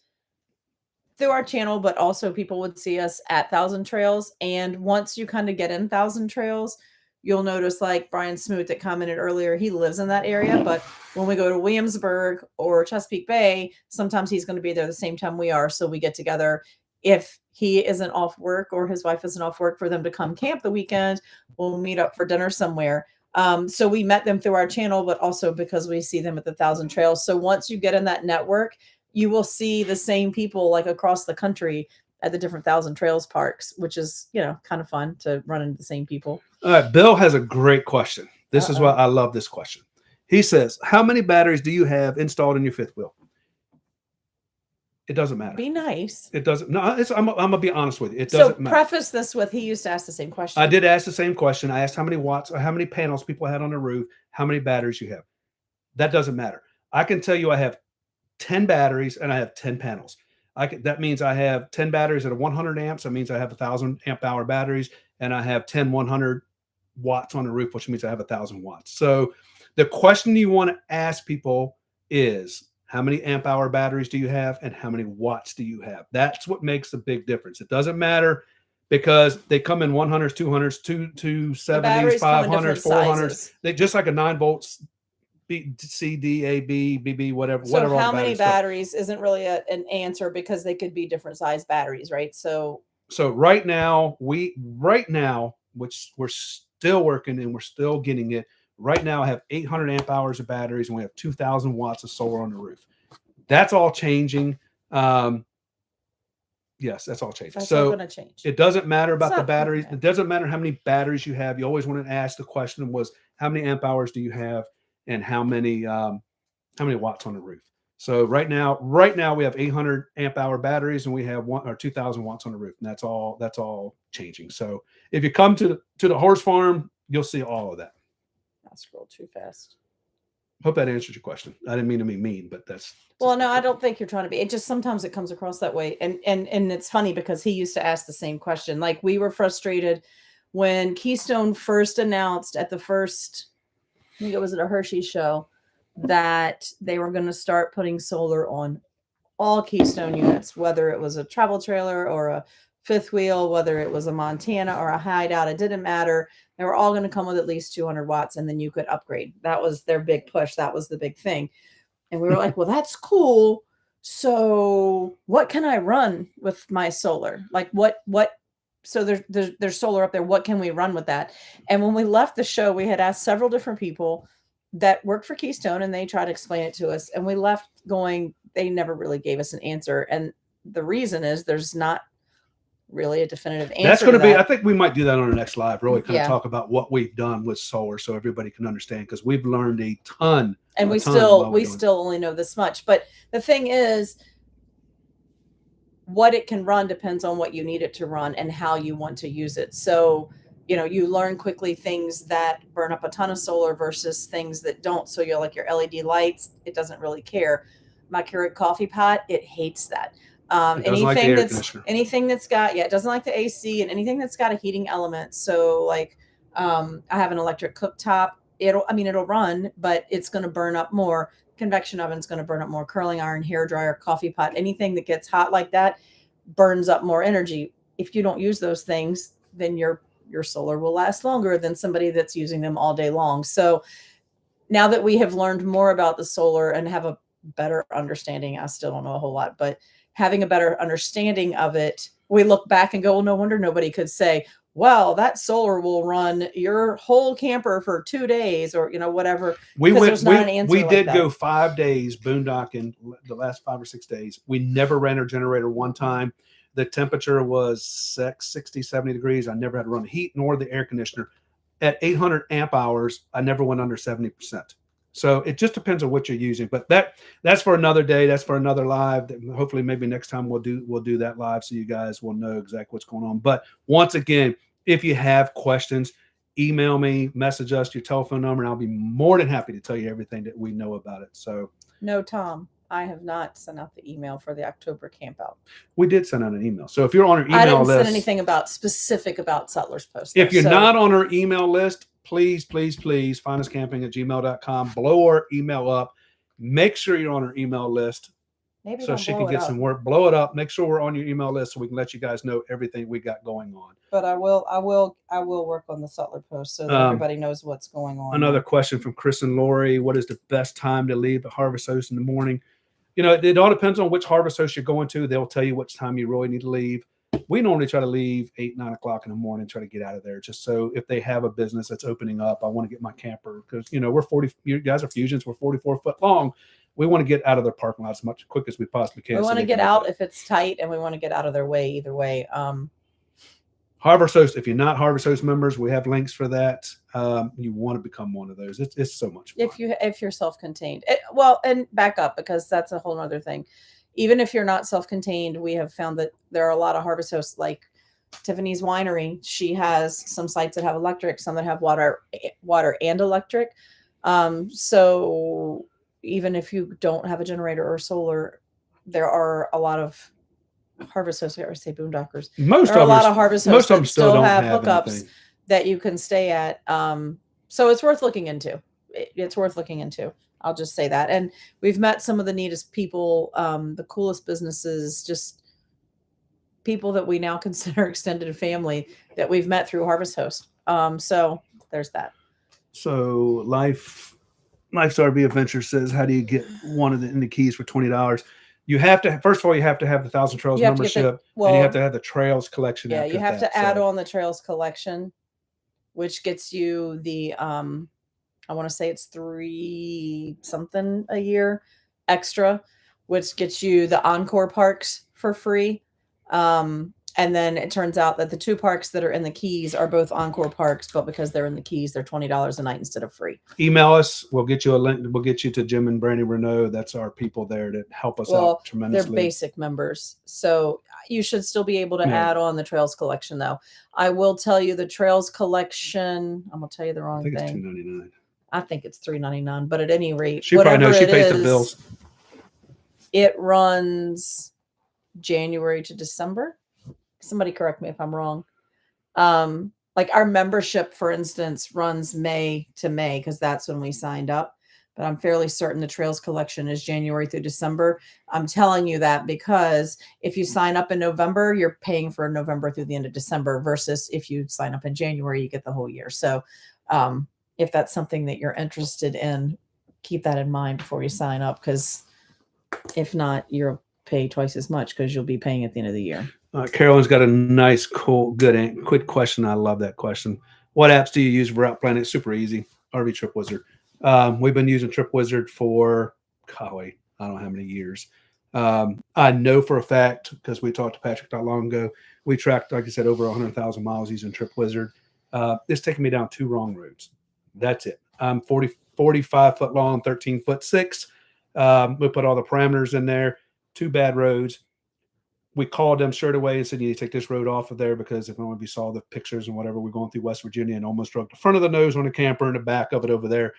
through our channel, but also people would see us at Thousand Trails. And once you kind of get in Thousand Trails, you'll notice like Brian Smoot that commented earlier, he lives in that area. But when we go to Williamsburg or Chesapeake Bay, sometimes he's going to be there the same time we are. So we get together. If he isn't off work or his wife isn't off work, for them to come camp the weekend, we'll meet up for dinner somewhere. So we met them through our channel, but also because we see them at the Thousand Trails. So once you get in that network, you will see the same people like across the country at the different Thousand Trails parks, which is, kind of fun to run into the same people. All right. Bill has a great question. This is why I love this question. He says, how many batteries do you have installed in your fifth wheel? It doesn't matter. Be nice. It doesn't. No, I'm going to be honest with you. It doesn't matter. So preface this with, he used to ask the same question. I did ask the same question. I asked how many watts or how many panels people had on the roof, how many batteries you have. That doesn't matter. I can tell you I have 10 batteries and I have 10 panels. That means I have 10 batteries at 100 amps. That means I have 1,000 amp hour batteries, and I have 10 100 watts on the roof, which means I have 1,000 watts. So the question you want to ask people is, how many amp hour batteries do you have and how many watts do you have? That's what makes a big difference. It doesn't matter because they come in 100s, 200s, 270s, 500s, 400s. They just like a 9 volts C, D, A, B, BB, whatever. So how many batteries isn't really an answer because they could be different size batteries, right? So right now, which we're still working and we're still getting it. Right now, I have 800 amp hours of batteries and we have 2,000 watts of solar on the roof. That's all changing. Yes, that's all changing. That's all going to change. It doesn't matter about the batteries. It doesn't matter how many batteries you have. You always want to ask the question was, how many amp hours do you have and how many watts on the roof? So right now we have 800 amp hour batteries and we have 2,000 watts on the roof. And that's all changing. So if you come to the horse farm, you'll see all of that. I'll scroll too fast. Hope that answers your question. I didn't mean to be mean, but that's well, no, I don't think you're trying to be. It just sometimes it comes across that way. And it's funny because he used to ask the same question. Like we were frustrated when Keystone first announced at the first, I think it was at a Hershey show, that they were going to start putting solar on all Keystone units, whether it was a travel trailer or a fifth wheel, whether it was a Montana or a hideout, it didn't matter. They were all going to come with at least 200 watts and then you could upgrade. That was their big push. That was the big thing. And we were like, well, that's cool. So what can I run with my solar? Like what, so there's solar up there. What can we run with that? And when we left the show, we had asked several different people that worked for Keystone and they tried to explain it to us. And we left going, they never really gave us an answer. And the reason is there's not really a definitive answer. That's going to be, I think we might do that on our next live, really kind of Yeah. talk about what we've done with solar so everybody can understand, because we've learned a ton. And we still only know this much. But the thing is, what it can run depends on what you need it to run and how you want to use it. So, you learn quickly things that burn up a ton of solar versus things that don't. So you're like your LED lights, it doesn't really care. My Keurig coffee pot, it hates that. Anything that's got, it doesn't like the AC and anything that's got a heating element. So like, I have an electric cooktop. It'll run, but it's going to burn up more. Convection oven's going to burn up more. Curling iron, hair dryer, coffee pot, anything that gets hot like that burns up more energy. If you don't use those things, then your solar will last longer than somebody that's using them all day long. So now that we have learned more about the solar and have a better understanding, I still don't know a whole lot, but having a better understanding of it, we look back and go, well, no wonder nobody could say, well, that solar will run your whole camper for 2 days or, whatever. We Because went. there's not an answer We like did that. go 5 days boondocking the last 5 or 6 days. We never ran our generator one time. The temperature was 60, 70 degrees. I never had to run the heat nor the air conditioner. At 800 amp hours, I never went under 70%. So it just depends on what you're using. But that's for another day. That's for another live. Hopefully, maybe next time we'll do that live so you guys will know exactly what's going on. But once again, if you have questions, email me, message us your telephone number, and I'll be more than happy to tell you everything that we know about it. So No, Tom, I have not sent out the email for the October camp out. we did send out an email. So if you're on our email I didn't list, send anything specific about Settlers Post. if you're not on our email list, please FindUsCamping@gmail.com. Blow our email up. Make sure you're on our email list maybe so she can get some work. Blow it up. Make sure we're on your email list so we can let you guys know everything we got going on. But I will work on the Settler Post so that everybody knows what's going on. Another question from Chris and Lori: what is the best time to leave the harvest host in the morning? It all depends on which harvest host you're going to. They'll tell you which time you really need to leave. We normally try to leave 8, 9 o'clock in the morning, try to get out of there. Just so if they have a business that's opening up, I want to get my camper because, we're 40, you guys are Fuzions, we're 44 foot long. We want to get out of their parking lot as much quick as we possibly can. We want to get out if it's tight, and we want to get out of their way either way. Harvest Host, if you're not Harvest Host members, we have links for that. You want to become one of those. It's so much fun. If you're self-contained. And back up, because that's a whole other thing. Even if you're not self-contained, we have found that there are a lot of harvest hosts like Tiffany's Winery. She has some sites that have electric, some that have water and electric. So even if you don't have a generator or solar, there are a lot of harvest hosts. I say boondockers. Most there are a lot of harvest hosts that still don't have hookups anything that you can stay at. So it's worth looking into. It's worth looking into. I'll just say that. And we've met some of the neatest people, the coolest businesses, just people that we now consider extended family that we've met through Harvest Host. So there's that. So Life's RV Adventure says, how do you get one of the keys for $20? You have to, first of all, you have to have the 1,000 Trails membership, and you have to have the Trails collection. Yeah, you have to add on the Trails collection, which gets you the, I want to say it's $3 something a year extra, which gets you the Encore parks for free. And then it turns out that the 2 parks that are in the Keys are both Encore parks, but because they're in the Keys, they're $20 a night instead of free. Email us. We'll get you a link. We'll get you to Jim and Brandy Reneau. That's our people there that help us out tremendously. They're basic members. So you should still be able to add on the Trails collection, though. I will tell you the Trails collection. I'm going to tell you the wrong thing. It's $2.99. I think it's $3.99. But at any rate, she probably knows. She pays the bills. It runs January to December. Somebody correct me if I'm wrong. Like our membership, for instance, runs May to May because that's when we signed up. But I'm fairly certain the Trails collection is January through December. I'm telling you that because if you sign up in November, you're paying for November through the end of December versus if you sign up in January, you get the whole year. So if that's something that you're interested in, keep that in mind before you sign up, because if not, you'll pay twice as much because you'll be paying at the end of the year. Carolyn's got a nice, cool, good, quick question. I love that question. What apps do you use for route planning? It's super easy. RV Trip Wizard. We've been using Trip Wizard for, golly, I don't know how many years. I know for a fact, because we talked to Patrick not long ago, we tracked, like I said, over 100,000 miles using Trip Wizard. It's taking me down 2 wrong roads. That's it. I'm 45 foot long, 13 foot 6. We put all the parameters in there. 2 bad roads. We called them straight away and said, you need to take this road off of there because if you saw the pictures and whatever, we're going through West Virginia and almost struck the front of the nose on a camper and the back of it over there.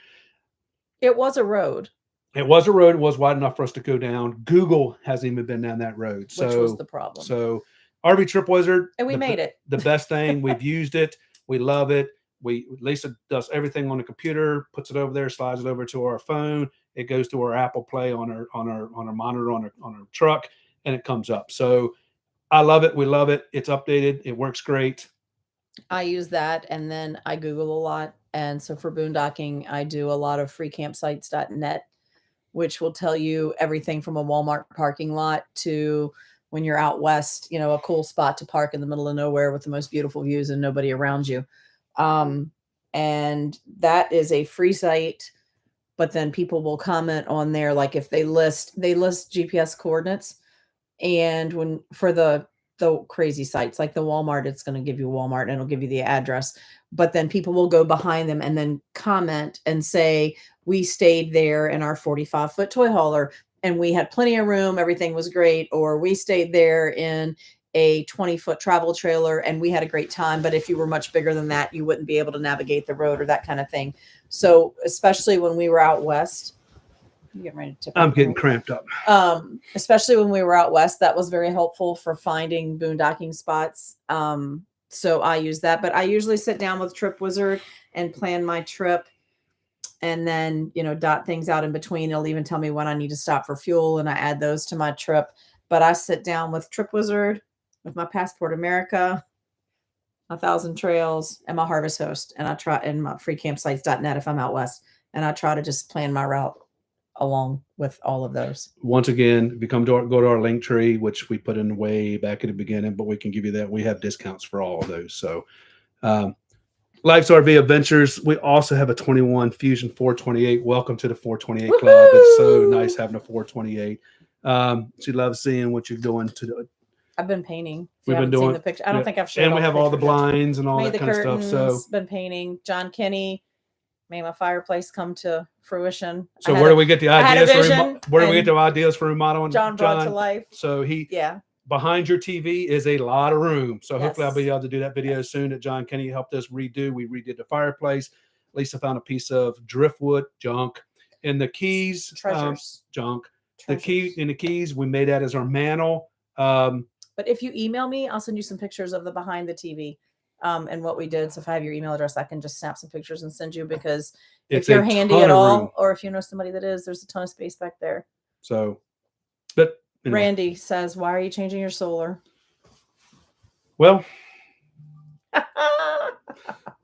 It was a road. It was a road. It was wide enough for us to go down. Google hasn't even been down that road. Which was the problem. So RV Trip Wizard. And we made it. The best thing. We've used it. We love it. Lisa does everything on the computer, puts it over there, slides it over to our phone. It goes to our Apple Play on our monitor on our truck, and it comes up. So I love it. We love it. It's updated. It works great. I use that, and then I Google a lot. And so for boondocking, I do a lot of freecampsites.net, which will tell you everything from a Walmart parking lot to when you're out west, you know, a cool spot to park in the middle of nowhere with the most beautiful views and nobody around you. And that is a free site, but then people will comment on there, like if they list GPS coordinates, and when for the crazy sites like the Walmart, it's going to give you Walmart and it'll give you the address, but then people will go behind them and then comment and say, we stayed there in our 45-foot toy hauler and we had plenty of room, everything was great, or we stayed there in a 20-foot travel trailer and we had a great time, but if you were much bigger than that, you wouldn't be able to navigate the road, or that kind of thing. So especially when we were out west, I'm getting ready to tip. I'm getting cramped up. Especially when we were out west, that was very helpful for finding boondocking spots. So I use that, but I usually sit down with Trip Wizard and plan my trip, and then, you know, dot things out in between. It'll even tell me when I need to stop for fuel, and I add those to my trip. But I sit down with Trip Wizard, with my Passport America, my 1,000 Trails, and my Harvest Host, and I try, and my freecampsites.net if I'm out west, and I try to just plan my route along with all of those. Once again, if you go to our link tree, which we put in way back at the beginning, but we can give you that. We have discounts for all of those. So Life's RV Adventures. We also have a 21 Fusion 428. Welcome to the 428 Woo-hoo! Club. It's so nice having a 428. She loves seeing what you're doing to do. I've been painting. We've been doing the picture. I don't think I've shared. And we have all the blinds and all made that kind curtains, of stuff. So been painting. John Kenny made my fireplace come to fruition. So where do we get the ideas for remodeling? John brought to life. So behind your TV is a lot of room. So hopefully I'll be able to do that video soon that John Kenny helped us redo. We redid the fireplace. Lisa found a piece of driftwood junk in the keys. Treasures. Junk. The key in the keys, we made that as our mantle. But if you email me, I'll send you some pictures of the behind the TV. And what we did. So if I have your email address, I can just snap some pictures and send you, because if you're handy at all, or if you know somebody that is, there's a ton of space back there. So, but anyway. Brandy says, why are you changing your solar? Well,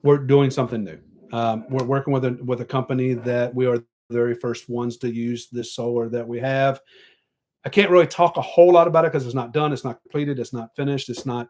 we're doing something new. We're working with a company that we are the very first ones to use this solar that we have. I can't really talk a whole lot about it because it's not done, it's not completed, it's not finished, it's not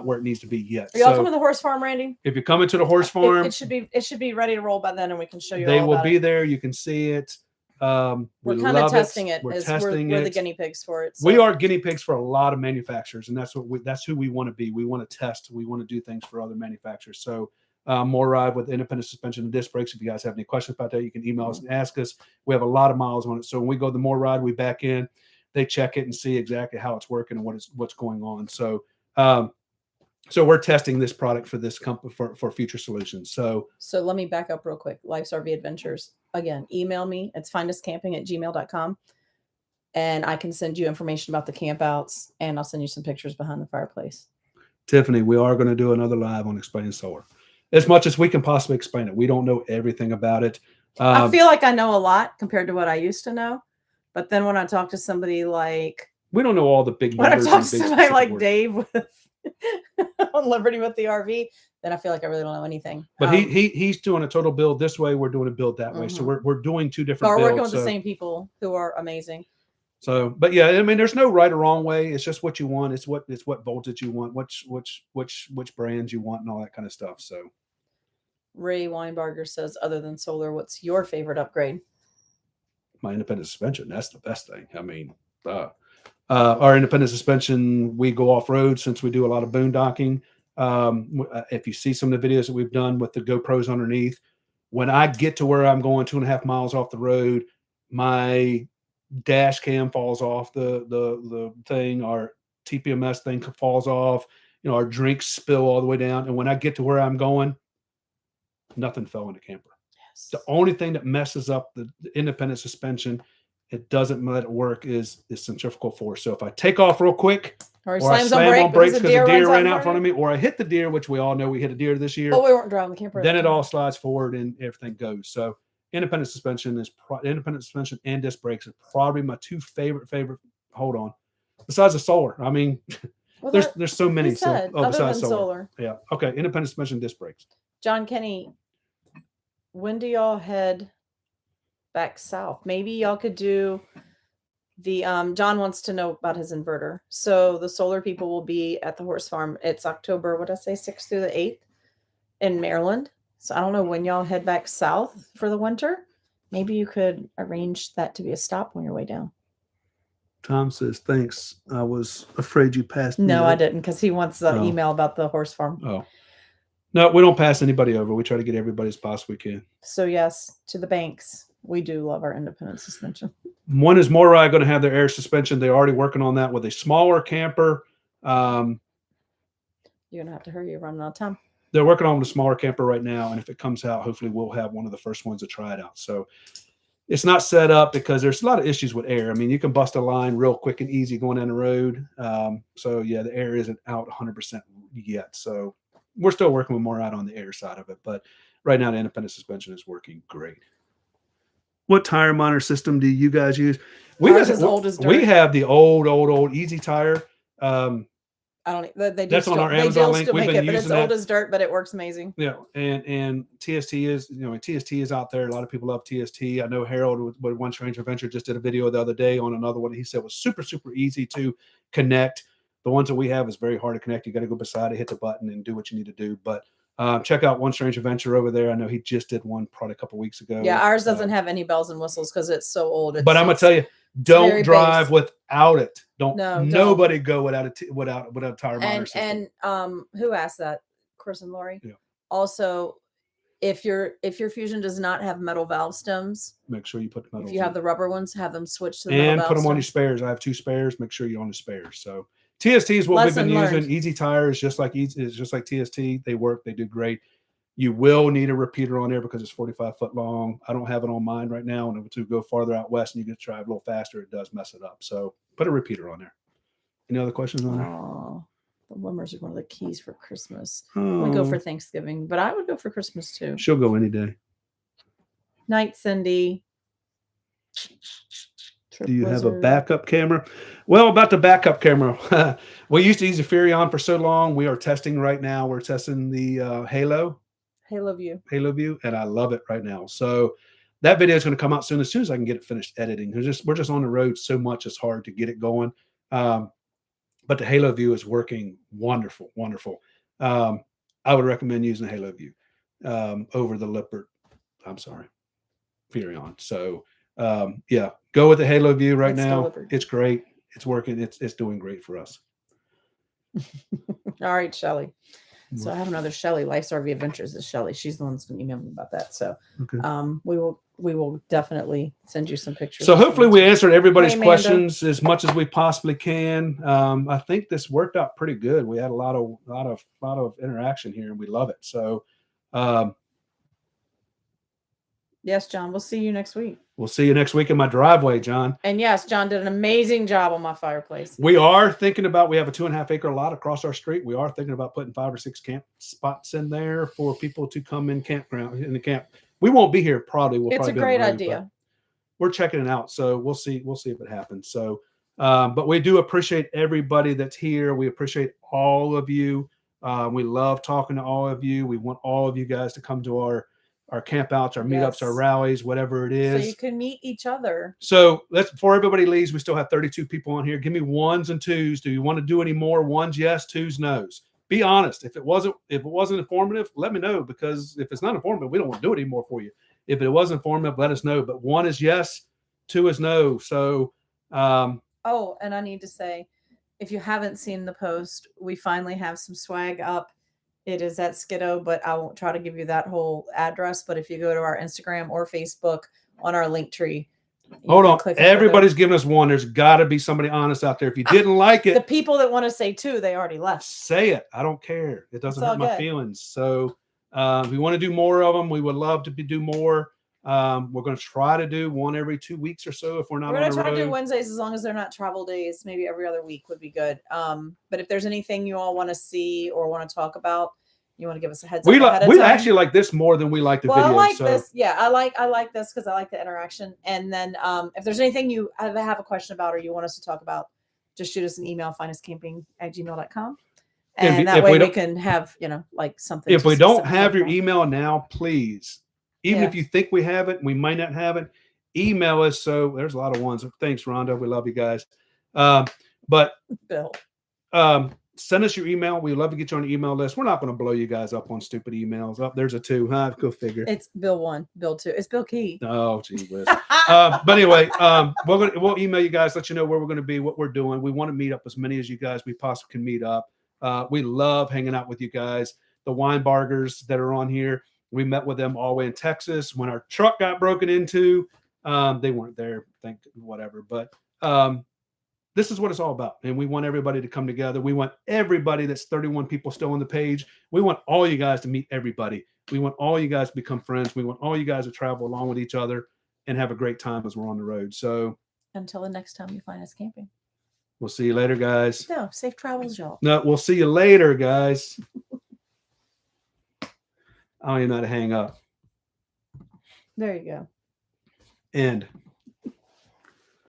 where it needs to be yet. Are y'all coming to the horse farm, Randy? If you're coming to the horse farm, it should be ready to roll by then, and we can show you. They will be there. You can see it. We're kind of testing it. We're the guinea pigs for it. So. We are guinea pigs for a lot of manufacturers, and that's who we want to be. We want to test. We want to do things for other manufacturers. So more ride with independent suspension and disc brakes. If you guys have any questions about that, you can email us and ask us. We have a lot of miles on it. So when we go the more ride, we back in, they check it and see exactly how it's working and what's going on. So so we're testing this product for this company for future solutions. So let me back up real quick. Life's RV Adventures. Again, email me. It's FindUsCamping@gmail.com. And I can send you information about the campouts, and I'll send you some pictures behind the fireplace. Tiffany, we are going to do another live on explaining solar. As much as we can possibly explain it. We don't know everything about it. I feel like I know a lot compared to what I used to know. But then when I talk to somebody like... We don't know all the big numbers. When I talk to somebody like Dave on Liberty with the RV, then I feel like I really don't know anything. But he's doing a total build this way. We're doing a build that way. So we're doing two different builds. We're working with the same people who are amazing. So, but yeah, I mean, there's no right or wrong way. It's just what you want. It's what voltage you want, which brands you want, and all that kind of stuff. So, Ray Weinberger says, other than solar, what's your favorite upgrade? My independent suspension. That's the best thing. I mean, our independent suspension, we go off road since we do a lot of boondocking. If you see some of the videos that we've done with the GoPros underneath, when I get to where I'm going 2.5 miles off the road, my dash cam falls off the thing, our TPMS thing falls off, our drinks spill all the way down. And when I get to where I'm going, nothing fell in the camper. Yes. The only thing that messes up the independent suspension, it doesn't let it work, is centrifugal force. So if I take off real quick, or I slam on brakes because a deer ran out in front of me, or I hit the deer, which we all know we hit a deer this year. But we weren't driving the camper. Then it all slides forward and everything goes. So independent suspension and disc brakes are probably my two favorite. Hold on, besides the solar. I mean, there's so many. Besides solar. Yeah. Okay. Independent suspension, disc brakes. John Kenny, when do y'all head back south? Maybe y'all could do The John wants to know about his inverter. So the solar people will be at the horse farm. It's October, what did I say, 6th through the 8th in Maryland. So I don't know when y'all head back south for the winter. Maybe you could arrange that to be a stop on your way down. Tom says, thanks. I was afraid you passed me No, up. I didn't, because he wants the Oh. email about the horse farm. Oh. No, we don't pass anybody over. We try to get everybody as possible we can. So yes, to the banks. We do love our independent suspension. When is Morai going to have their air suspension? They're already working on that with a smaller camper. You're going to have to hurry. You're running out of time. They're working on the smaller camper right now. And if it comes out, hopefully we'll have one of the first ones to try it out. So it's not set up because there's a lot of issues with air. I mean, you can bust a line real quick and easy going down the road. So yeah, the air isn't out 100% yet. So we're still working with more out on the air side of it. But right now the independent suspension is working great. What tire monitor system do you guys use? We have the old Easy Tire. I don't. They do that's still, on our Amazon link. We've been using using it's old as dirt, but it works amazing. Yeah, and TST is TST is out there. A lot of people love TST. I know Harold with One Strange Adventure just did a video the other day on another one. He said was super easy to connect. The ones that we have is very hard to connect. You got to go beside it, hit the button, and do what you need to do. But check out One Strange Adventure over there. I know he just did one probably a couple weeks ago. Yeah, ours doesn't have any bells and whistles because it's so old. But I'm gonna tell you, don't drive without it. Nobody go without a tire monitor system. And who asked that? Chris and Lori. Yeah. Also, if your Fuzion does not have metal valve stems, make sure you put the metal. If you have the rubber ones, have them switch to the metal valve and put them on your spares. I have 2 spares. Make sure you're on the spares. So TST is what we've been using. Easy Tire is just like TST. They work. They do great. You will need a repeater on there because it's 45 foot long. I don't have it on mine right now. And to go farther out west and you get to drive a little faster, it does mess it up. So put a repeater on there. Any other questions on there? Oh, the Wimmers are one of the keys for Christmas. We go for Thanksgiving, but I would go for Christmas too. She'll go any day. Night, Cindy. Do you have a backup camera? Well, about the backup camera, we used to use the Fuzion for so long. We are testing right now. We're testing the Halo View, and I love it right now. So that video is going to come out as soon as I can get it finished editing. We're just on the road so much, it's hard to get it going. But the Halo View is working wonderful. I would recommend using the Halo View over the Lippert. I'm sorry, Fuzion. So yeah, go with the Halo View right now. It's great. It's working. It's doing great for us. All right, Shelly. So I have another Shelly. Life's RV Adventures is Shelly. She's the one that's going to email me about that. So we will definitely send you some pictures. So hopefully we answered everybody's questions as much as we possibly can. I think this worked out pretty good. We had a lot of interaction here, and we love it. So yes, John, we'll see you next week. We'll see you next week in my driveway, John. And yes, John did an amazing job on my fireplace. We are thinking about, we have a 2.5 acre lot across our street. We are thinking about putting 5 or 6 camp spots in there for people to come in the camp. We won't be here probably. It's a great idea. We're checking it out. So we'll see if it happens. So, but we do appreciate everybody that's here. We appreciate all of you. We love talking to all of you. We want all of you guys to come to our camp outs, our meetups, our rallies, whatever it is. So you can meet each other. So before everybody leaves, we still have 32 people on here. Give me 1s and 2s. Do you want to do any more? 1s, yes, 2s, no's. Be honest. If it wasn't informative, let me know, because if it's not informative, we don't want to do it anymore for you. If it was informative, let us know. But 1 is yes, 2 is no. So and I need to say, if you haven't seen the post, we finally have some swag up. It is at Skiddo, but I won't try to give you that whole address. But if you go to our Instagram or Facebook on our link tree. Hold on. Everybody's giving us 1. There's got to be somebody honest out there. If you didn't like it. The people that want to say 2, they already left. Say it. I don't care. It doesn't hurt my feelings. So if we want to do more of them, we would love to do more. We're going to try to do 1 every 2 weeks or so if we're not on the road. We're going to try to do Wednesdays as long as they're not travel days. Maybe every other week would be good. But if there's anything you all want to see or want to talk about, you want to give us a heads up ahead of time. We actually like this more than we like the videos. I like this. Yeah, I like this because I like the interaction. And then if there's anything you have a question about or you want us to talk about, just shoot us an email, FindUsCamping@gmail.com. And that way we can have, something. If we don't have your email now, please, even if you think we have it, we might not have it. email us. So there's a lot of ones. Thanks, Rhonda. We love you guys. But Bill. Send us your email. We'd love to get you on the email list. We're not going to blow you guys up on stupid emails. Oh, there's a 2. Huh? Go figure. It's Bill 1, Bill 2. It's Bill Key. Oh, gee whiz. But anyway, we'll email you guys, let you know where we're going to be, what we're doing. We want to meet up as many as you guys we possibly can meet up. We love hanging out with you guys. The wine bargers that are on here, we met with them all the way in Texas when our truck got broken into. They weren't there, whatever. But this is what it's all about. And we want everybody to come together. We want everybody, that's 31 people still on the page. We want all you guys to meet everybody. We want all you guys to become friends. We want all you guys to travel along with each other and have a great time as we're on the road. So until the next time you find us camping. We'll see you later, guys. No, safe travels, y'all. No, we'll see you later, guys. I don't even know how to hang up. There you go. End.